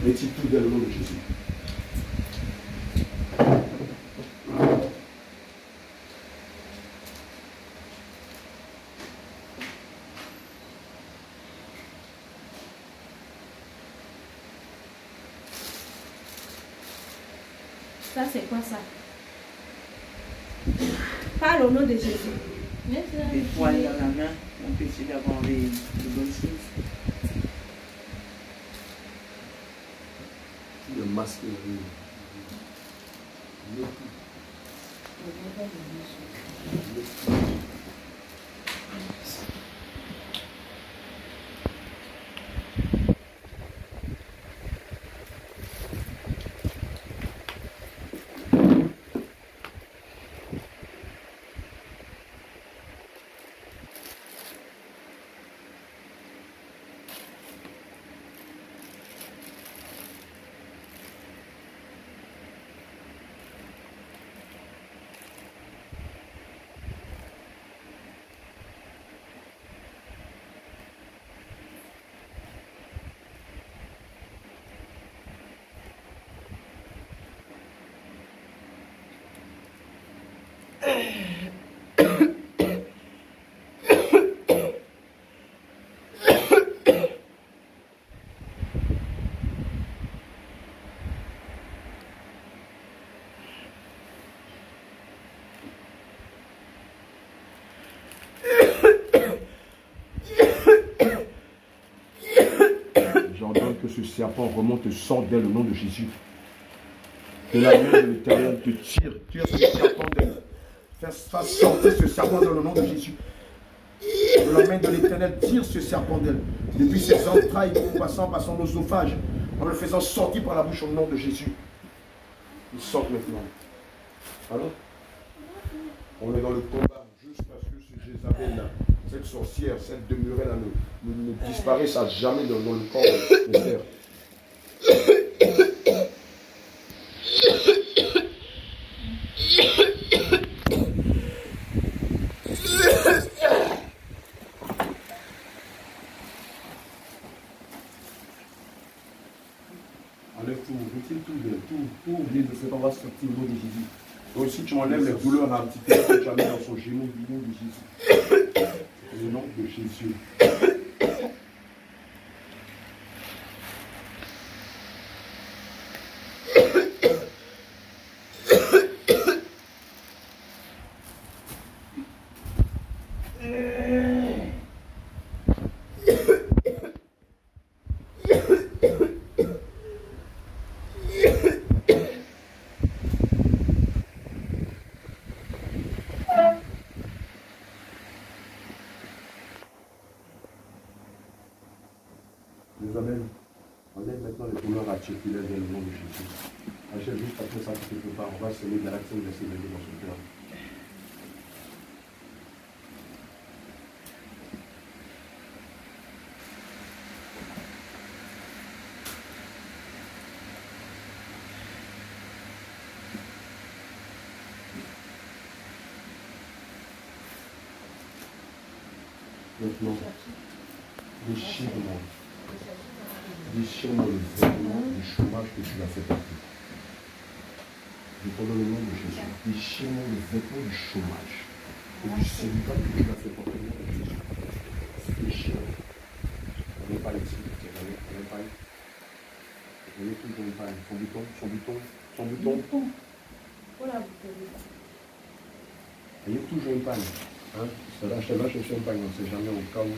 Retire tout dans le nom de Jésus. Ça, c'est quoi ça? Parle au nom de Jésus. Des poils dans la main, empêcher d'avoir les bonnes choses. Le masque. J'ordonne que ce serpent remonte et sorte d'elle au nom de Jésus. Que la main de l'Éternel te tire ce serpent d'elle. Fasse sortir ce serpent dans le nom de Jésus. Que la main de l'Éternel tire ce serpent d'elle. Depuis ses entrailles, en passant par son oesophage, en le faisant sortir par la bouche au nom de Jésus. Il sort maintenant. Alors, on est dans le combat jusqu'à ce que ce Jézabel-là, cette sorcière, cette demeurée-là ne disparaisse à jamais dans le corps de terre. Enlève tout, retire tout oublie de cet endroit sorti au nom de Jésus. Donc si tu enlèves les douleurs un petit peu que tu as mis dans son genou, au nom de Jésus. Au nom de Jésus. Enlève maintenant les douleurs articulaires dans le nom de Jésus. Achève juste après ça, tu ne peux pas. On va semer de l'action de ces dans son cœur. Maintenant, déchire-moi. Déchire-moi le vêtement du chômage que tu l'as fait porter. Je te donne le nom de Jésus. Déchire-moi le vêtement du chômage et du célibat que tu l'as fait porter au nom de Jésus. Déchire. On n'est pas ici. On n'est pas ici. On est tout dans le pain. Son bouton, son bouton, son bouton. Voilà. Il y a toujours une panne. Hein? Je vais chercher une panne. On ne sait jamais au cas où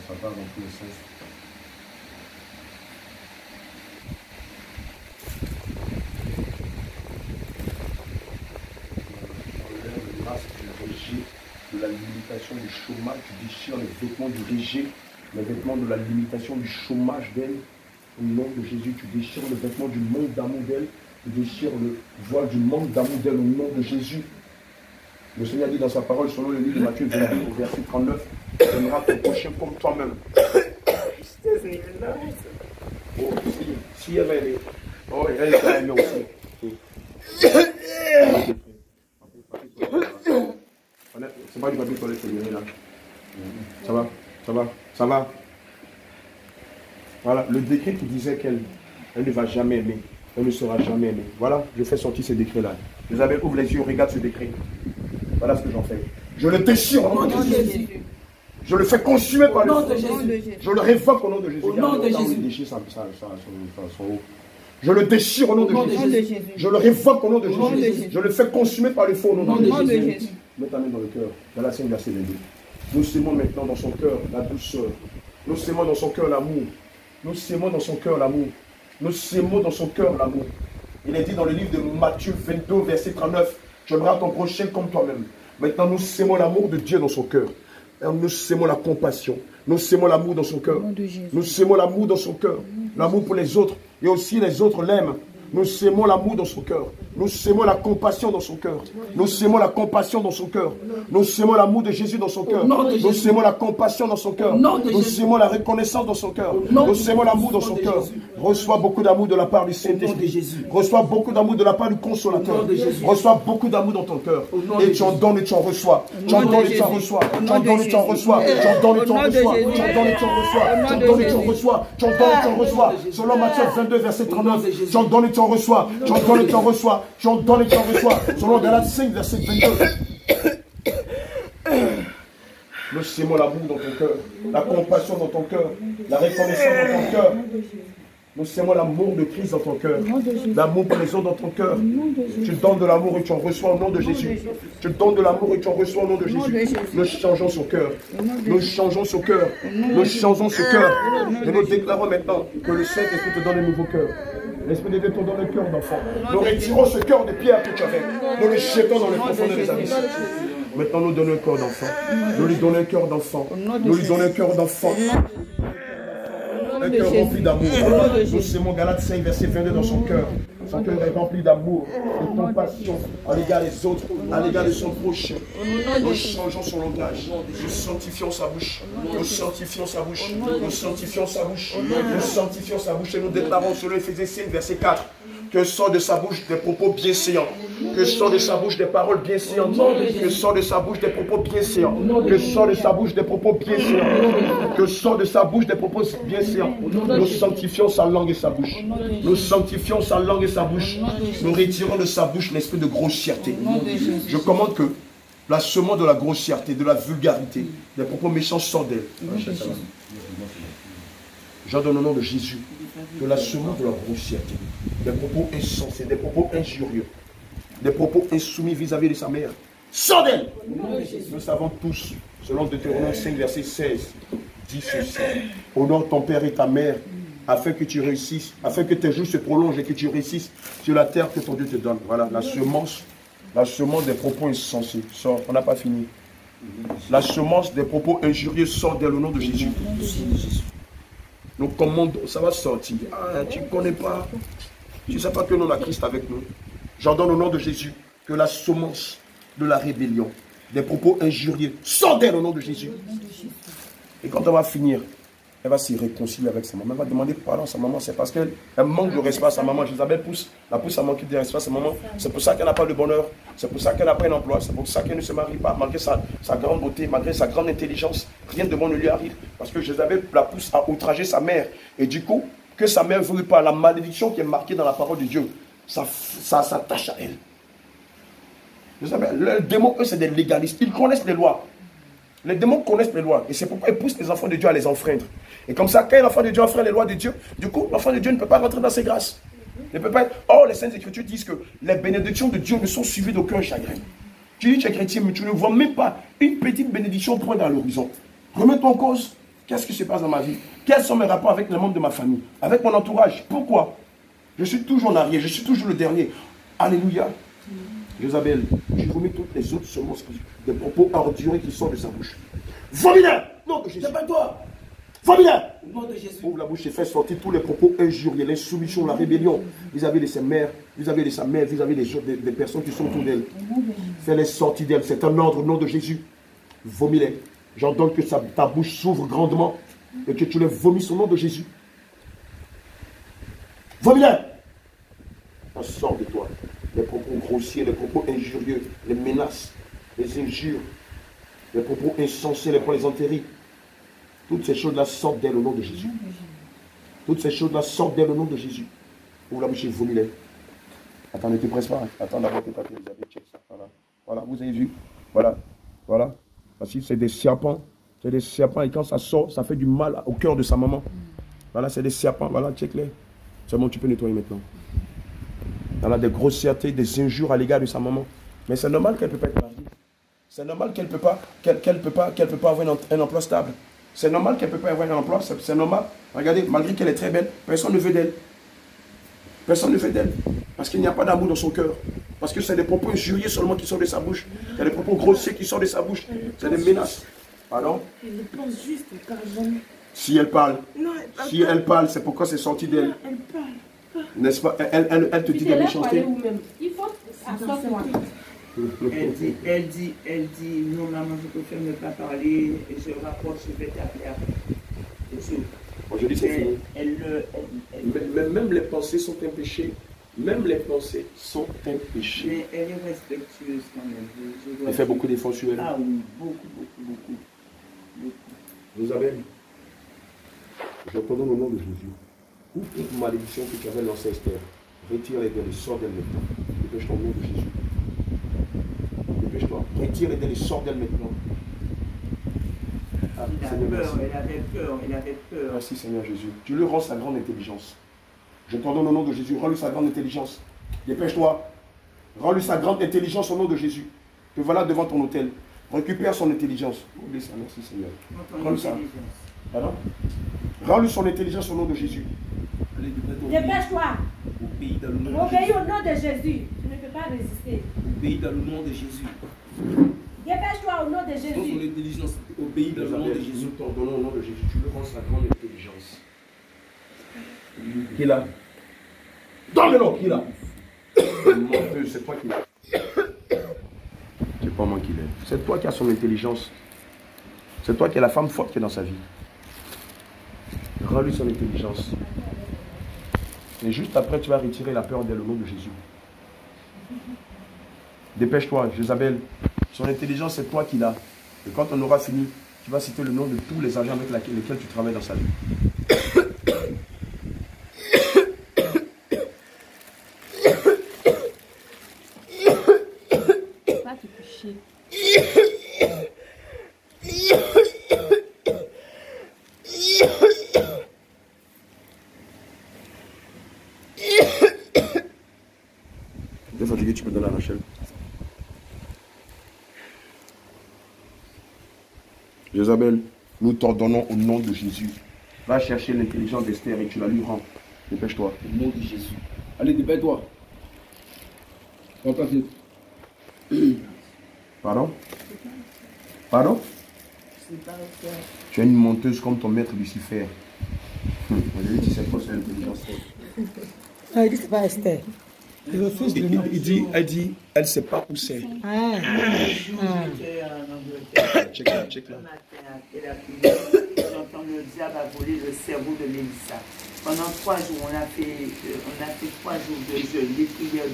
ça part dans tous les sens. De la limitation du chômage, tu déchires les vêtements du régime, les vêtements de la limitation du chômage d'elle. Au nom de Jésus, tu déchires le vêtement du manque d'amour d'elle, tu déchires le voile du manque d'amour d'elle au nom de Jésus. Le Seigneur dit dans sa parole, selon le livre de Matthieu 22, au verset 39, tu aimeras ton prochain comme toi-même. Oh, si elle va aimer. Oh, elle va aimer aussi. C'est pas du papier toilette, c'est là. Ça va, ça va, ça va. Voilà, le décret qui disait qu'elle ne va jamais aimer, elle ne sera jamais aimée. Voilà, je fais sortir ce décret-là. Isabelle, ouvre les yeux, regarde ce décret. Voilà ce que j'en fais. Je le déchire au nom de Jésus. Je le fais consumer par le feu. Je le révoque au nom de Jésus. Au nom de Jésus. Je le déchire au nom de Jésus. Je le révoque au nom de Jésus. Je le fais consumer par le feu au nom de Jésus. Mets ta main dans le cœur. Galatie verset 22. Nous sémons maintenant dans son cœur la douceur. Nous sémons dans son cœur l'amour. Nous sémons dans son cœur l'amour. Nous sémons dans son cœur l'amour. Il est dit dans le livre de Matthieu 22, verset 39, Tu aimeras ton prochain comme toi-même. Maintenant, nous sémons l'amour de Dieu dans son cœur. Nous sémons la compassion. Nous sémons l'amour dans son cœur. Nous sémons l'amour dans son cœur. L'amour pour les autres. Et aussi les autres l'aiment. Nous sémons l'amour dans son cœur. Nous sémons la compassion dans son cœur. Nous sémons la compassion dans son cœur. Nous sémons l'amour de Jésus dans son cœur. Nous sémons la compassion dans son cœur. Nous sémons la reconnaissance dans son cœur. Nous sémons l'amour dans son cœur. Reçois beaucoup d'amour de la part du Saint-Esprit. Reçois beaucoup d'amour de la part du Consolateur. Reçois beaucoup d'amour dans ton cœur. Et tu en donnes et tu en reçois. Tu en donnes et tu en reçois. Tu en donnes et tu en reçois. Tu en donnes et tu en reçois. Tu en donnes et tu en reçois. Tu en donnes et tu en reçois. Tu en donnes et tu en reçois. Selon Matthieu 22, verset 39. Tu en donnes et tu en reçois. Tu en donnes et tu en reçois. Tu en donnes et tu en reçois. Selon Galates 5, verset 22. Nous sémons l'amour dans ton cœur, la compassion dans ton cœur, la reconnaissance dans ton cœur. Nous sémons l'amour de Christ dans ton cœur, l'amour pour les autres dans ton cœur. Tu donnes de l'amour et tu en reçois au nom de Jésus. Tu donnes de l'amour et tu en reçois au nom de Jésus. Nous changeons son cœur. Nous changeons son cœur. Nous changeons ce cœur. Et nous déclarons maintenant que le Saint-Esprit te donne un nouveau cœur. L'Esprit de Dieu te donne un cœur d'enfant. Nous retirons ce cœur de pierre que tu avais. Nous le jetons dans les profondeurs des abysses. Maintenant, nous donnons un cœur d'enfant. Nous lui donnons un cœur d'enfant. Nous lui donnons un cœur d'enfant. Un cœur rempli d'amour. Nous sémons Galates 5, verset 22 dans son cœur. Son cœur est rempli d'amour, de compassion à l'égard des autres, à l'égard de son prochain. Nous changeons son langage. Nous sanctifions sa bouche. Nous sanctifions sa bouche. Nous sanctifions sa bouche. Nous sanctifions sa bouche. Et nous déclarons selon Éphésiens 5, verset 4. Que sort de sa bouche des propos bienséants. Que sort de sa bouche des paroles bienséantes. Que sort de sa bouche des propos bienséants. Que sort de sa bouche des propos bienséants. Que sort de sa bouche des propos bienséants. Nous sanctifions sa langue et sa bouche. Nous sanctifions sa langue et sa bouche. Nous retirons de sa bouche l'esprit de grossièreté. Je commande que la semence de la grossièreté, de la vulgarité, des propos méchants sortent d'elle. J'ordonne au nom de Jésus que la semence de la grossièreté, des propos insensés, des propos injurieux, des propos insoumis vis-à-vis de sa mère, sort d'elle. Nous savons tous, selon Deutéronome 5, verset 16, dit ceci: honore ton père et ta mère, afin que tu réussisses, afin que tes jours se prolongent et que tu réussisses sur la terre que ton Dieu te donne. Voilà, la semence des propos insensés sort. On n'a pas fini. La semence des propos injurieux sort d'elle au nom de Jésus. Nous commandons, ça va sortir. Ah, tu ne connais pas. Tu ne sais pas que nous, on a Christ avec nous. J'ordonne au nom de Jésus que la semence de la rébellion, des propos injurieux, sort d'elle au nom de Jésus. Et quand on va finir, elle va se réconcilier avec sa maman. Elle va demander pardon à sa maman. C'est parce qu'elle manque de respect à sa maman. Isabelle la pousse à manquer de respect à sa maman. C'est pour ça qu'elle n'a pas de bonheur. C'est pour ça qu'elle n'a pas un emploi. C'est pour ça qu'elle ne se marie pas. Malgré sa grande beauté, malgré sa grande intelligence, rien de bon ne lui arrive. Parce que Jézabel la pousse à outrager sa mère. Et du coup, que sa mère ne veuille pas, la malédiction qui est marquée dans la parole de Dieu, ça s'attache à elle. Les démons, eux, c'est des légalistes. Ils connaissent les lois. Les démons connaissent les lois. Et c'est pourquoi ils poussent les enfants de Dieu à les enfreindre. Et comme ça, quand l'enfant de Dieu enfreint les lois de Dieu, du coup, l'enfant de Dieu ne peut pas rentrer dans ses grâces. Il ne peut pas être... Or, les Saintes Écritures disent que les bénédictions de Dieu ne sont suivies d'aucun chagrin. Tu dis que tu es chrétien, mais tu ne vois même pas une petite bénédiction poindre à l'horizon. Remets-toi en cause. Qu'est-ce qui se passe dans ma vie? Quels sont mes rapports avec les membres de ma famille? Avec mon entourage? Pourquoi? Je suis toujours en arrière. Je suis toujours le dernier. Alléluia. Jézabel, je vomis toutes les autres semences, des propos orduriers qui sortent de sa bouche. Vomis-les! Non, de Jésus. C'est pas toi. Vomis-les! Nom de Jésus. Ouvre la bouche et fais sortir tous les propos injurieux, l'insoumission, la rébellion vis-à-vis de ses mères, vis-à-vis de sa mère, vis-à-vis des personnes qui sont autour d'elle. Fais-les sortir d'elle. C'est un ordre au nom de Jésus. Vomis-les. J'entends que ta bouche s'ouvre grandement et que tu les vomisses au nom de Jésus. Vomis-les! On sort de toi. Les propos grossiers, les propos injurieux, les menaces, les injures, les propos insensés, les plaisanteries. Toutes ces choses-là sortent d'elle au nom de Jésus. Toutes ces choses-là sortent d'elle au nom de Jésus. Ouvre la bouche et vomis-les. Attends, ne te presse pas. Attends d'abord tes papiers. Voilà. Voilà, vous avez vu. Voilà. Voilà. Parce que c'est des serpents. C'est des serpents et quand ça sort, ça fait du mal au cœur de sa maman. Voilà, c'est des serpents. Voilà, check-les. Seulement, tu peux nettoyer maintenant. Elle a des grossièretés, des injures à l'égard de sa maman. Mais c'est normal qu'elle ne peut pas être mariée. C'est normal qu'elle ne peut pas avoir un emploi stable. C'est normal qu'elle ne peut pas avoir un emploi. C'est normal. Regardez, malgré qu'elle est très belle, personne ne veut d'elle. Personne ne veut d'elle. Parce qu'il n'y a pas d'amour dans son cœur. Parce que c'est des propos injurieux seulement qui sortent de sa bouche. Il y a des propos grossiers qui sortent de sa bouche. C'est des menaces. Pardon? Elle pense juste, car jamais. Si elle parle. Non, elle parle. Si elle parle, c'est pourquoi c'est sorti d'elle. Elle parle. N'est-ce pas? Elle te dit des méchancetés. Il faut asseoir-toi. Elle dit, non maman, je préfère ne pas parler, et je rapporte, je vais t'appeler après. Moi je dis c'est fini. Même les pensées sont un péché. Même les pensées sont un péché. Mais elle est respectueuse quand même. Elle fait beaucoup d'efforts sur elle. Ah oui, beaucoup. Vous avez dit, je te donne au nom de Jésus. Ou toute malédiction que tu avais lancée, Esther, retire-les d'elle et sors d'elle maintenant. Dépêche-toi au nom de Jésus. Dépêche-toi. Retire-les d'elle et sors d'elle maintenant. Ah, Elle avait peur. Merci Seigneur Jésus. Tu lui rends sa grande intelligence. Je t'en donne au nom de Jésus. Rends-lui sa grande intelligence. Dépêche-toi. Rends-lui sa grande intelligence au nom de Jésus. Te voilà devant ton autel. Récupère son intelligence. Oublie ça, merci Seigneur. Rends-lui ça. Pardon? Rends-lui son intelligence au nom de Jésus. Dépêche-toi. Obéis dans le nom de Obéis Jésus. au nom de Jésus. Tu ne peux pas résister. Obéis dans le nom de Jésus. Dépêche-toi au nom de Dans Jésus. son intelligence, obéis dans le nom de Jésus. Nous t'ordonnons au nom de Jésus. Tu lui rends sa grande intelligence. Qui est là? Donne-le, qui est là? C'est toi qui l'as. C'est pas moi qui l'ai. C'est toi qui as son intelligence. C'est toi qui es la femme forte qui est dans sa vie. Rends-lui son intelligence. Et juste après, tu vas retirer la peur d'elle au nom de Jésus. Dépêche-toi, Jézabel. Son intelligence, c'est toi qui l'as. Et quand on aura fini, tu vas citer le nom de tous les agents avec lesquels tu travailles dans sa vie. Pas te coucher. T'es fatigué, tu peux donner à Rachel. Jézabel, nous t'ordonnons au nom de Jésus. Va chercher l'intelligence d'Esther et tu la lui rends. Dépêche-toi. Au nom de Jésus. Allez, dépêche-toi. Pardon? Pardon? Tu es une menteuse comme ton maître Lucifer. Je lui dis c'est quoi cette intelligence? Ah, il dit c'est pas Esther. Il refuse le nom. Elle dit, elle ne sait pas où c'est. J'étais en Angleterre. Check là. Ce matin, à la prière, j'entends le diable a volé le cerveau de Mélissa. Pendant 3 jours, on a fait 3 jours de jeûne, des prières.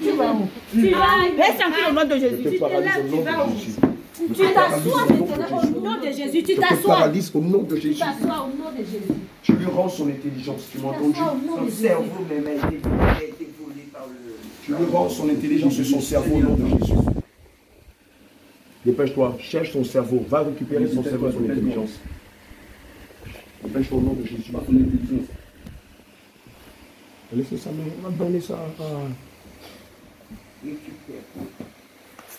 Tu vas où? Tu vas. Laisse tranquille au nom de Jésus. Je te paralyse au nom de Jésus. Tu t'assois maintenant au nom de Jésus. Tu Je te t'assois. paralyse au nom de Tu Jésus. t'assois au nom de Jésus. Tu lui rends son intelligence. Tu m'as entendu? T'assois au nom Son de Jésus. cerveau même a été volé par le... Tu lui rends son intelligence et son cerveau au nom de Jésus. Dépêche-toi, cherche son cerveau. Va récupérer son cerveau et son intelligence. Dépêche-toi au nom de Jésus. Laissez ça, on va donner ça.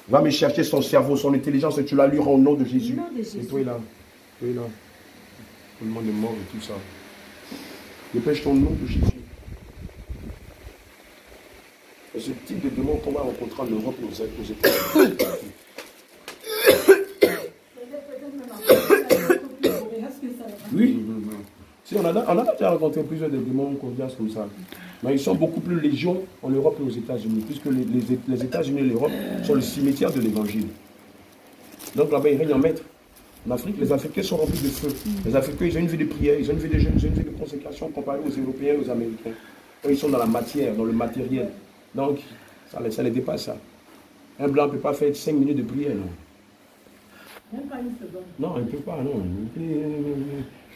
Va me chercher son cerveau, son intelligence et tu la lui rends au nom de Jésus. Et toi, il est là. Tout le monde est mort et tout ça. Dépêche-toi au nom de Jésus. Et ce type de démon qu'on va rencontrer en Europe et aux États-Unis. Oui. Si, on a déjà rencontré plusieurs des démons coriaces comme ça. Mais ils sont beaucoup plus légion en Europe et aux États-Unis, puisque les États-Unis et l'Europe sont le cimetière de l'Évangile. Donc là-bas, ils règnent en maître. En Afrique, les Africains sont remplis de feu. Les Africains, ils ont une vie de prière, ils ont une vie de jeûne, ils ont une vie de consécration comparée aux Européens et aux Américains. Eux, ils sont dans la matière, dans le matériel. Donc, ça les dépasse, ça. Un blanc ne peut pas faire 5 minutes de prière, non. Même pas une seconde. Non, il ne peut pas, non.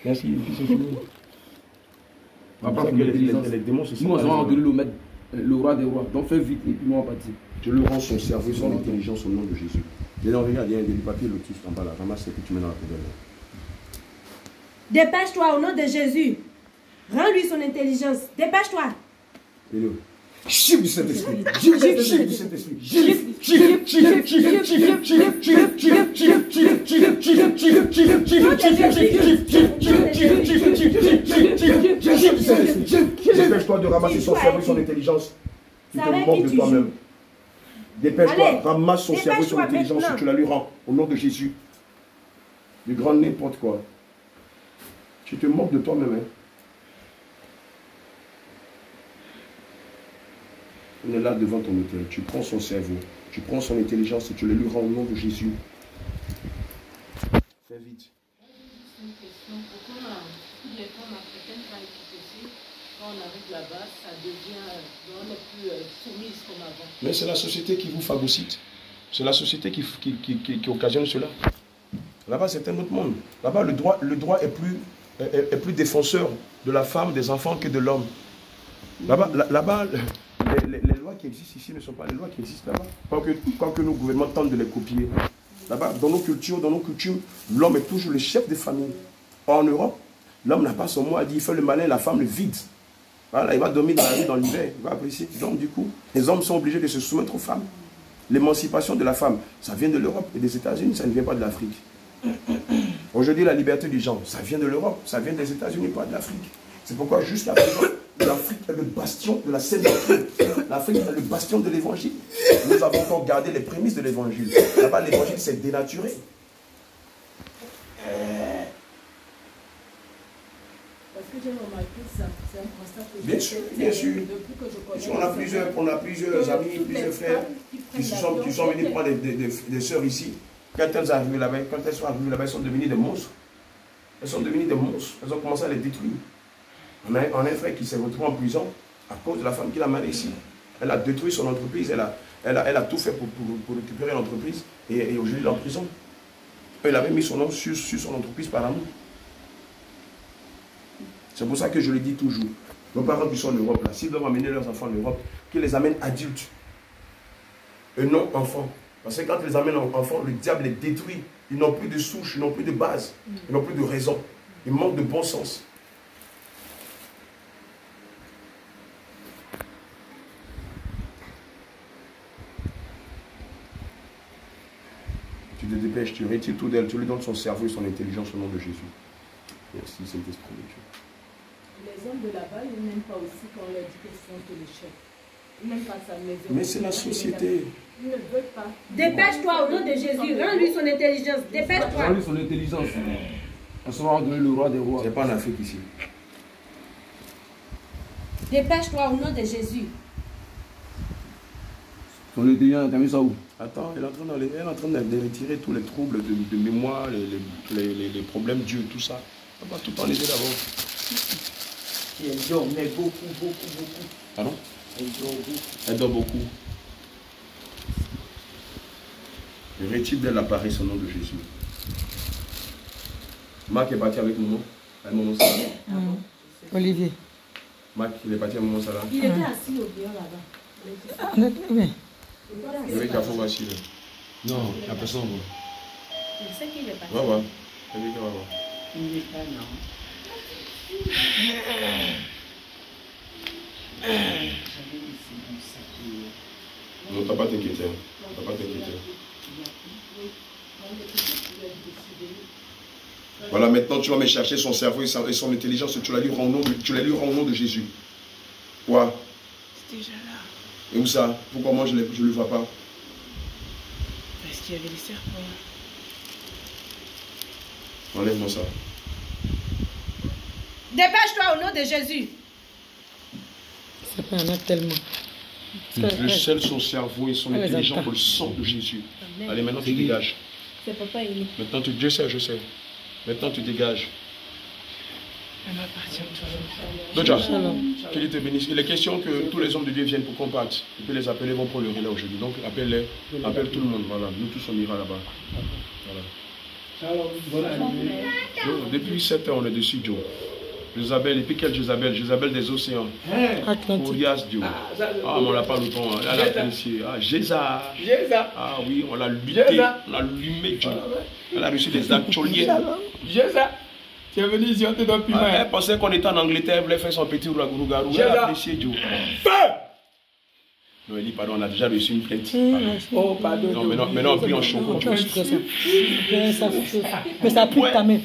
Merci, c'est fini. Après, les démons se sont... Nous, on va donner le roi des rois. Donc, fais vite et puis nous, on va partir. Je lui rends son cerveau et son intelligence au nom de Jésus. Regarde, il y a un papier lotus en bas là. Ramasse ce que tu mets dans la poubelle. Dépêche-toi au nom de Jésus. Rends-lui son intelligence. Dépêche-toi. Chiffre du Saint-Esprit. Dépêche-toi de ramasser son cerveau et son intelligence. Tu te moques de toi-même. Dépêche-toi, ramasse son cerveau et son intelligence et tu la lui rends. Au nom de Jésus. Du grand n'importe quoi. Tu te moques de toi-même. Hein? On est là devant ton autel. Tu prends son cerveau, tu prends son intelligence et tu le lui rends au nom de Jésus. Fais vite. Une question. Pourquoi les femmes africaines, quand on arrive là-bas, ça devient, on n'est plus soumise comme avant? Mais c'est la société qui vous phagocyte. C'est la société qui occasionne cela. Là-bas, c'est un autre monde. Là-bas, le droit est plus défenseur de la femme, des enfants que de l'homme. Là-bas, les lois qui existent ici ne sont pas les lois qui existent là-bas. Quoique nos gouvernements tentent de les copier. Là-bas, dans nos cultures, dans nos coutumes, l'homme est toujours le chef de famille. En Europe, l'homme n'a pas son mot à dire. Il fait le malin, la femme le vide. Voilà, il va dormir dans la rue dans l'hiver. Il va apprécier. Donc, du coup, les hommes sont obligés de se soumettre aux femmes. L'émancipation de la femme, ça vient de l'Europe et des États-Unis, ça ne vient pas de l'Afrique. Aujourd'hui, la liberté du genre, ça vient de l'Europe, ça vient des États-Unis, pas de l'Afrique. C'est pourquoi jusqu'à présent, l'Afrique est le bastion de la Sainte Doctrine. L'Afrique est le bastion de l'Évangile. Nous avons encore gardé les prémices de l'Évangile. Là-bas, l'Évangile s'est dénaturé. Parce que j'ai remarqué ça, c'est un constat que bien sûr, bien sûr. On a plusieurs amis, plusieurs frères qui sont venus prendre des sœurs ici. Quand elles sont arrivées là-bas, elles sont devenues des monstres. Elles sont devenues des monstres. Elles ont commencé à les détruire. On a un frère qui s'est retrouvé en prison à cause de la femme qu'il a mariée ici. Elle a détruit son entreprise, elle a tout fait pour récupérer l'entreprise et aujourd'hui il est en prison. Il avait mis son nom sur son entreprise par amour. C'est pour ça que je le dis toujours. Nos parents qui sont en Europe, là, s'ils doivent amener leurs enfants en Europe, qu'ils les amènent adultes et non enfants. Parce que quand ils les amènent enfants, le diable les détruit. Ils n'ont plus de souche, ils n'ont plus de base, ils n'ont plus de raison. Ils manquent de bon sens. Tu te dépêches, tu retires tout d'elle, tu lui donnes son cerveau et son intelligence au nom de Jésus. Merci, Saint-Esprit de Dieu. Les hommes de là-bas, ils n'aiment pas aussi quand on leur dit qu'ils sont que les chefs. Ils n'aiment pas ça. Mais c'est la société. Ils ne veulent pas. Dépêche-toi au nom de Jésus. Rends-lui son intelligence. Dépêche-toi. Rends-lui son intelligence. On se va donner le roi des rois. C'est pas en Afrique ici. Dépêche-toi au nom de Jésus. Son intelligence, t'as mis ça où? Attends, elle est en train de retirer tous les troubles de mémoire, les problèmes d'yeux, tout ça. On va tout enlever d'abord. Elle dormait beaucoup. Pardon? Elle dort beaucoup. Elle dort beaucoup. Retire d'elle la paresse au nom de Jésus. Marc est parti avec Momo. Avec Momo Salah. Olivier. Marc, il est parti avec Momo Salah. Il était assis au bureau là-bas. Oui. Il y avait Kafou assis là. Non, la personne. Je sais qu'il est parti. Va voir. Il va voir. Il n'est pas là. Non, t'as pas t'inquiéter. T'as pas t'inquiéter. Voilà, maintenant tu vas me chercher son cerveau et son intelligence et tu la lui rends au nom de Jésus. Quoi? C'est déjà là. Et où ça? Pourquoi moi je ne le vois pas? Parce qu'il y avait les serpents. Enlève-moi ça. Dépêche-toi au nom de Jésus. Ça peut en être tellement. Je scelle son cerveau et son intelligence pour le sang de Jésus. Allez, maintenant tu dégages. C'est papa Élie. Maintenant je sais. Maintenant tu dégages. Elle m'appartient toujours. Doja, que Dieu te bénisse. Il est question que tous les hommes de Dieu viennent pour combattre. Et puis les appelés vont pour le relais aujourd'hui. Donc appelle-les, appelle tout le monde. Voilà, nous tous on ira là-bas. Voilà. Donc, depuis 7 ans on est dessus, Joe. Jésabel, et puis quelle Jésabel? Jésabel des océans. Orias Dieu. Ah, mais on l'a pas longtemps. Elle a apprécié. Ah, Jésa. Ah oui, on l'a lutté. On l'a allumé Dieu. Elle a reçu des actualiers. Jésa. Tu es venu ici, on te donne plus mal. Elle pensait qu'on était en Angleterre, elle voulait faire son petit rougarou. Elle a apprécié Dieu. Feu! Non, elle dit, pardon, on a déjà reçu une plainte. Oh, pardon. Non, maintenant on prie en chaud. Mais ça pique ta main.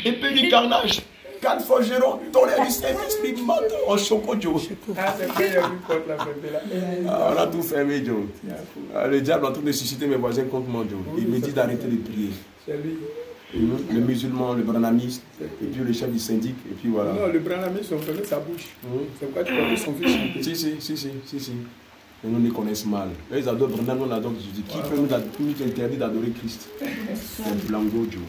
Épée du carnage. 4 fois Jérôme, tonnerre du Saint-Esprit, menton en choco, Joe. Ah, c'est vrai, il y a vu contre la fête là. On a tout fermé, Joe. Le diable est en train de susciter mes voisins contre moi, Joe. Il me dit d'arrêter de prier. C'est lui. Le musulman, le branamiste, et puis le chef du syndic, et puis voilà. Non, le branamiste, on fermait sa bouche. C'est pourquoi tu vois son fils chanter. Si. Et nous les connaissons mal. Là, ils adorent Branham, on adore Jésus. Qui peut nous interdire d'adorer Christ? C'est Blanco, Joe.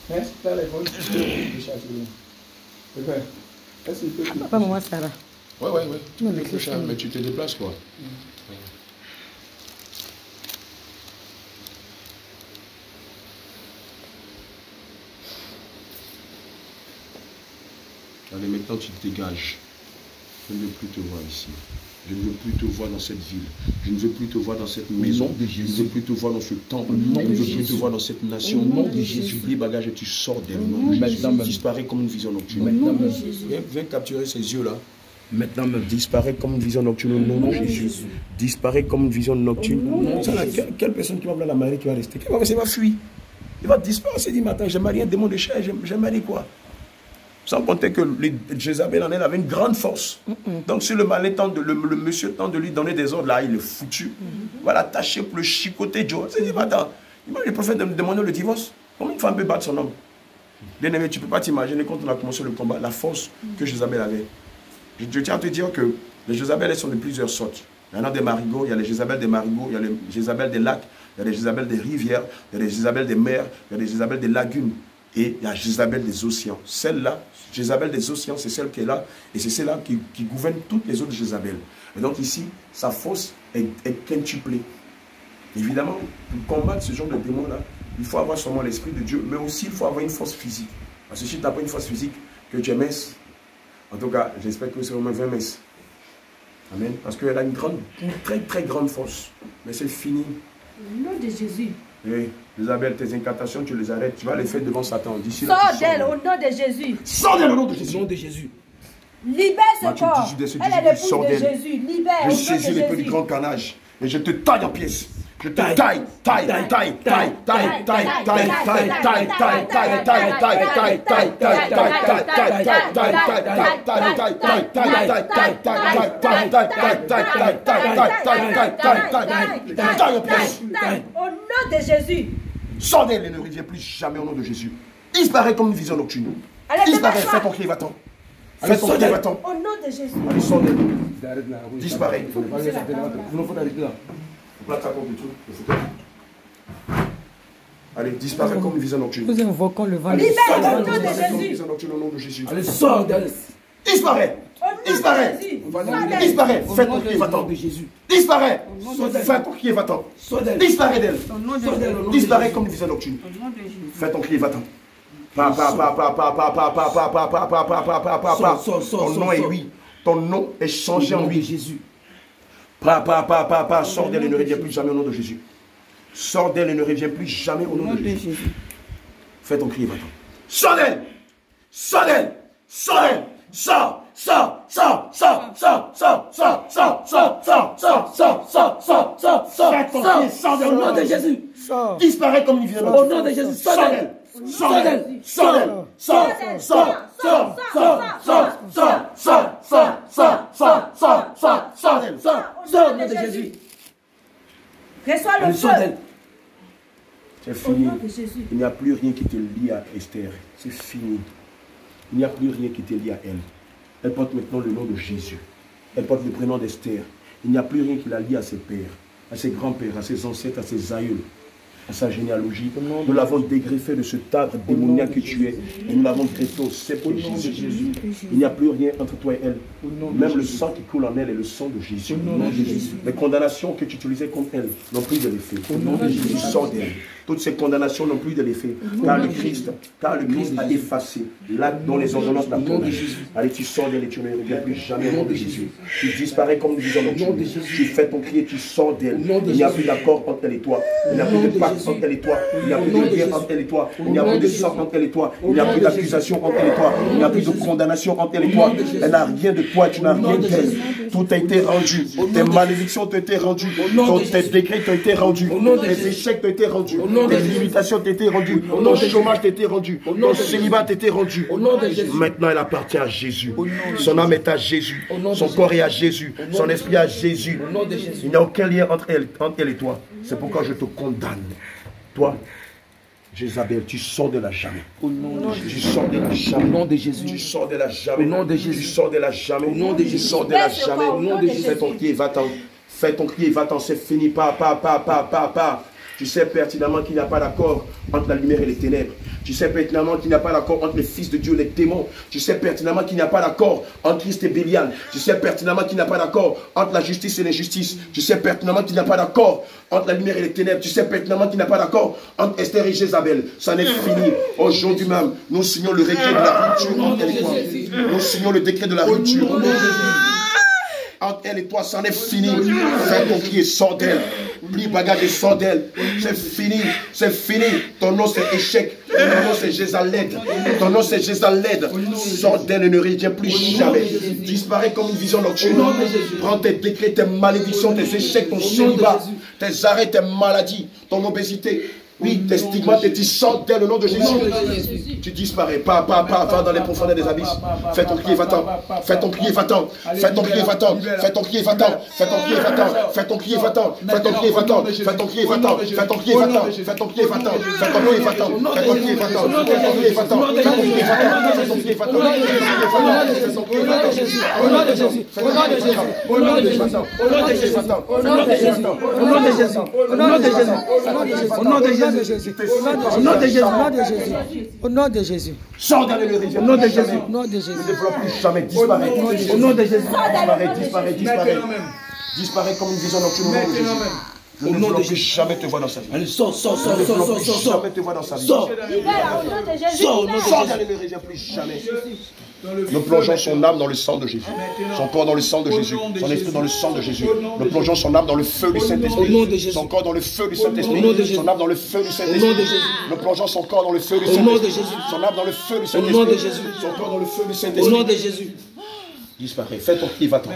Mais c'est les bonnes choses. Papa, maman, Sarah. Ouais. Mais tu te déplaces quoi? Allez, maintenant tu te dégages. Je ne veux plus te voir ici. Je ne veux plus te voir dans cette ville. Je ne veux plus te voir dans cette maison. Je ne veux plus te voir dans ce temple. Je ne veux plus te voir dans cette nation. Tu plies bagage et tu sors des noms. Tu disparais comme une vision nocturne. Viens capturer ces yeux-là. Maintenant, me disparaît comme une vision nocturne au nom de Jésus. Disparaît comme une vision nocturne. Quelle personne qui va voir la Marie qui va rester? Il va fuir. Il va disparaître. Il dit, matin, j'ai marié un démon de chair. J'ai marié quoi? Sans compter que Jézabel en elle avait une grande force. Donc si le malin tente le monsieur tente de lui donner des ordres, là il est foutu. Il va l'attacher pour le chicoter, Joe. Il dit, attends, le prophète demande le divorce. Comment une femme peut battre son homme? Bien aimé, tu ne peux pas t'imaginer quand on a commencé le combat, la force que Jézabel avait. Je tiens à te dire que les Jézabel, elles sont de plusieurs sortes. Il y en a des marigots, il y a les Jézabel des marigots, il y a les Jézabel des lacs, il y a les Jézabel des rivières, il y a les Jézabel des mers, il y a les Jézabel des lagunes. Et il y a Jézabel des océans. Celle-là, Jézabel des océans, c'est celle qui est là. Et c'est celle-là qui gouverne toutes les autres Jézabel. Et donc ici, sa force est quintuplée. Évidemment, pour combattre ce genre de démon-là, il faut avoir seulement l'Esprit de Dieu, mais aussi il faut avoir une force physique. Parce que si tu n'as pas une force physique, que tu es mince, en tout cas, j'espère que c'est au moins 20 minces. Amen. Parce qu'elle a une très très grande force. Mais c'est fini. Au nom de Jésus. Oui, Isabelle, tes incantations, tu les arrêtes. Tu vas les faire devant Satan. Sors d'elle au nom de Jésus. Sors d'elle au nom de Jésus. Au nom de Jésus. Libère ce corps. Elle est l'épouse de Jésus. Libère au nom de Jésus. Je saisis l'épée du grand carnage et je te taille en pièces. Je te taille. Au nom de Jésus. Sors d'elle et ne reviens plus jamais au nom de Jésus. Disparaît comme une vision nocturne. Disparaît, fais ton crier, va-t'en. Fais ton crier, va-t'en. Au nom de Jésus. Allez, sors d'elle. Disparaît. Vous n'en faut arrêter là. Allez, disparaît comme une vision nocturne. Nous invoquons le vent. Libère au nom de Jésus. Allez, sors d'elle. Disparaît. Disparaît. Disparaît. Fais ton crier, va-t'en. Disparaît. Fais ton crier, va-t'en. Disparaît d'elle. Disparaît comme une vision nocturne. Fais ton crier, va-t'en. Ton nom est oui. Ton nom est changé en oui, Jésus. Sors d'elle et ne reviens plus jamais au nom de Jésus. Sors d'elle et ne reviens plus jamais au nom de Jésus. Fais ton cri, va-t'en. Sors d'elle. Sors d'elle. Sors d'elle. Sors. Sors. Sors. Sors. Sors. Sors. Sors. Sors. Sors. Sors. Sors. Sors. Sors. Sors. Sors. Sors. Sors d'elle au nom de Jésus. Disparaît comme une vision. Au nom de Jésus. Sors d'elle. Sors d'elle. Sors d'elle. Sors. Sors. Sors. Sors. Sors. Sors. Sors. Sors. Sors. Sors. Sors. Sors. Sors d'elle. Sors. Au nom de Jésus. Reçois le feu. C'est fini. Il n'y a plus rien qui te lie à Esther. C'est fini. Il n'y a plus rien qui te lie à elle. Elle porte maintenant le nom de Jésus. Elle porte le prénom d'Esther. Il n'y a plus rien qui la lie à ses pères, à ses grands-pères, à ses ancêtres, à ses aïeuls, à sa généalogie. Nous l'avons dégreffé de ce arbre démoniaque que tu es. Et nous l'avons greffé au sceptre de Jésus. Il n'y a plus rien entre toi et elle. Même le sang qui coule en elle est le sang de Jésus. Les condamnations que tu utilisais contre elle n'ont plus de l'effet. Au nom de Jésus, sors d'elle. Toutes ces condamnations n'ont plus de l'effet. Car le Christ a effacé l'acte dont les ordonnances n'ont pas. Allez, tu sors d'elle et tu ne reviens plus jamais au nom de Jésus. Tu disparais comme nous disons nocturne. Tu fais ton cri et tu sors d'elle. Il n'y a plus d'accord entre elle et toi. Il n'y a plus de pacte entre elle et toi. Il n'y a plus de guerre entre elle et toi. Il n'y a plus de sang entre elle et toi. Il n'y a plus d'accusation entre elle et toi. Il n'y a plus de condamnation entre elle et toi. Elle n'a rien de toi, tu n'as rien d'elle. Tout a été rendu. Tes malédictions t'ont été rendues. Tes décrets t'ont été rendus. Tes échecs t'ont été rendus. Tes limitations t'ont été rendues. Ton chômage t'a été rendu. Ton célibat t'a été rendu. Maintenant, elle appartient à Jésus. Son âme est à Jésus. Son corps est à Jésus. Son esprit est à Jésus. Il n'y a aucun lien entre elle et toi. C'est pourquoi je te condamne. Toi, Jézabel, tu sors de la jamais. Tu sors de la jamais. Au nom de Jésus. Tu sors de la jamais. Au nom de Jésus. Tu sors de la jamais. Au nom de Jésus. Tu sors de la jamais. Au nom de Jésus. Fais ton pied, va-t'en. Fais ton pied, va-t'en. C'est fini. Pas. Tu sais pertinemment qu'il n'y a pas d'accord entre la lumière et les ténèbres. Tu sais pertinemment qu'il n'y a pas d'accord entre les fils de Dieu et les démons. Tu sais pertinemment qu'il n'y a pas d'accord entre Christ et Bélial. Tu sais pertinemment qu'il n'y a pas d'accord entre la justice et l'injustice. Tu sais pertinemment qu'il n'y a pas d'accord entre la lumière et les ténèbres. Tu sais pertinemment qu'il n'y a pas d'accord entre Esther et Jézabel. Ça n'est fini. Aujourd'hui même, nous signons le décret de la rupture entre elle et toi. Nous signons le décret de la rupture. Entre elle et toi, ça en est fini. Fais ton pied, sors d'elle. Plie bagage et sors d'elle. C'est fini, c'est fini. Ton nom c'est échec. Ton nom c'est Jézaled. Ton nom c'est Jézaled. Sors d'elle et ne reviens plus jamais. Disparais comme une vision nocturne. Prends tes décrets, tes malédictions, tes échecs, ton célibat, tes arrêts, tes maladies, ton obésité. Oui, tes stigmates et tu sors d'elle au nom de Jésus. Tu disparais. Va dans les profondeurs des abysses. Fais ton pied, va-t'en. Fais ton pied, va-t'en. Fais ton pied, va-t'en. Fais ton pied, va-t'en. Fais ton pied, va-t'en. Fais ton pied, va-t'en. Fais ton pied, va-t'en. Fais ton pied, va-t'en. Fais ton pied, va-t'en. Fais ton pied, va-t'en. Fais ton pied, va-t'en. Fais ton pied, va-t'en. Fais ton pied, va-t'en. Fais ton pied, va-t'en. Fais ton pied, va-t'en. Fais ton pied, va-t'on. Au nom de Jésus. Au nom de Jésus. Au nom de Jésus. Au nom de Jésus. Au nom de Jésus. Au nom de Jésus. Au nom de Jésus. Au nom de Jésus. Au nom de Jésus. Au nom de Jésus. Sors dans le Au nom de Jésus. Au nom de Jésus. Ne développe plus jamais. Disparaît. Au nom de Jésus. Disparaît. Disparaît comme une vision nocturne. Au nom de Jésus. Jamais te voir dans sa vie. Allez, sors. Jamais te voir dans sa vie. Sors. Sors dans le ne reviens plus jamais. Nous plongeons son âme dans le sang de Jésus, son corps dans le sang de Jésus, son esprit dans le sang de Jésus. Nous plongeons son âme dans le feu du Saint-Esprit, son corps dans le feu du Saint-Esprit, son âme dans le feu du Saint-Esprit. Nous plongeons son corps dans le feu du Saint-Esprit, son âme dans le feu du Saint-Esprit, son corps dans le feu du Saint-Esprit. Au nom de Jésus. Disparaît. Fais ton pied, va-t'en.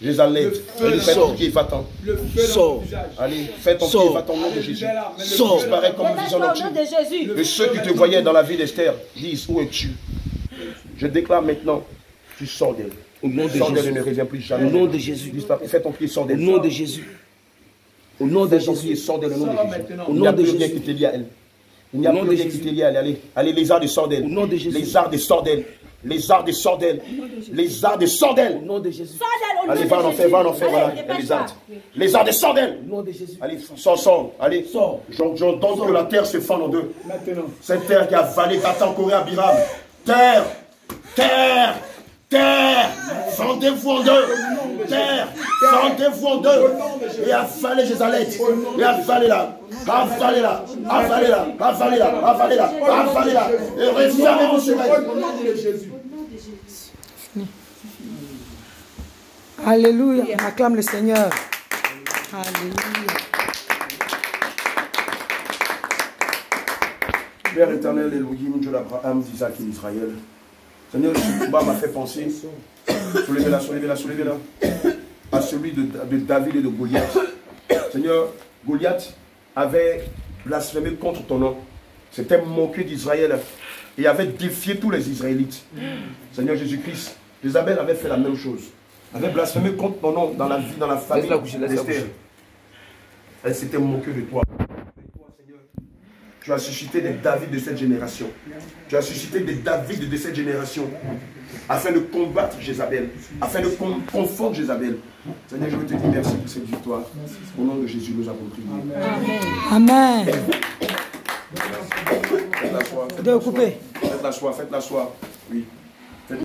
Jézaled. Fais ton pied, va-t'en. Sors. Allez, fais ton pied, va-t'en au nom de Jésus. Sors. Disparaît comme une vision nocturne. Et ceux qui te voyaient dans la vie d'Esther disent, où es-tu? Je déclare maintenant, tu sors d'elle. Au nom de Jésus. Ne reviens plus jamais. Au nom de Jésus. Fais ton pied, sors d'elle. Au nom de Jésus. Au nom de Jésus. Sors d'elle au nom de Jésus. Au nom de Jésus. Qui te lie à elle. Il n'y a plus rien qui te lie à elle. Allez, les arts de sors d'elle. Au nom de Jésus. Les arts de sors d'elle. Les arts de sors d'elle. Les arts de sors d'elle. Au nom de Jésus. Allez, va en enfer, voilà. Les arts. Les arts de sors d'elle. Au nom de Jésus. Allez, sors. Allez, sors. J'entends que la terre se fend en deux. Maintenant. Cette terre qui a avalé Dathan, Corée, Abiram. Terre. Fendez-vous en deux. Terre, fendez-vous en deux. Et avalez Jézaled. Et avalez-la. Avalez-la. Et refermez vos sommeils. Alléluia. On acclame le Seigneur. Alléluia. Père éternel, Elohim, Dieu d'Abraham, d'Isaac et d'Israël. Seigneur, ce combat m'a fait penser, soulevez-la, à celui de David et de Goliath. Seigneur, Goliath avait blasphémé contre ton nom. C'était moqué d'Israël et avait défié tous les Israélites. Seigneur Jésus-Christ, Jézabel avait fait la même chose. Elle avait blasphémé contre ton nom dans la vie, dans la famille d'Esther. Elle s'était moquée de toi. Tu as suscité des David de cette génération. Tu as suscité des David de cette génération afin de combattre Jézabel, afin de confondre Jézabel. Seigneur, je veux te dire merci pour cette victoire. Au nom de Jésus, nous avons prié. Amen. Faites la soie. Faites-la soie. Faites la soie. Oui.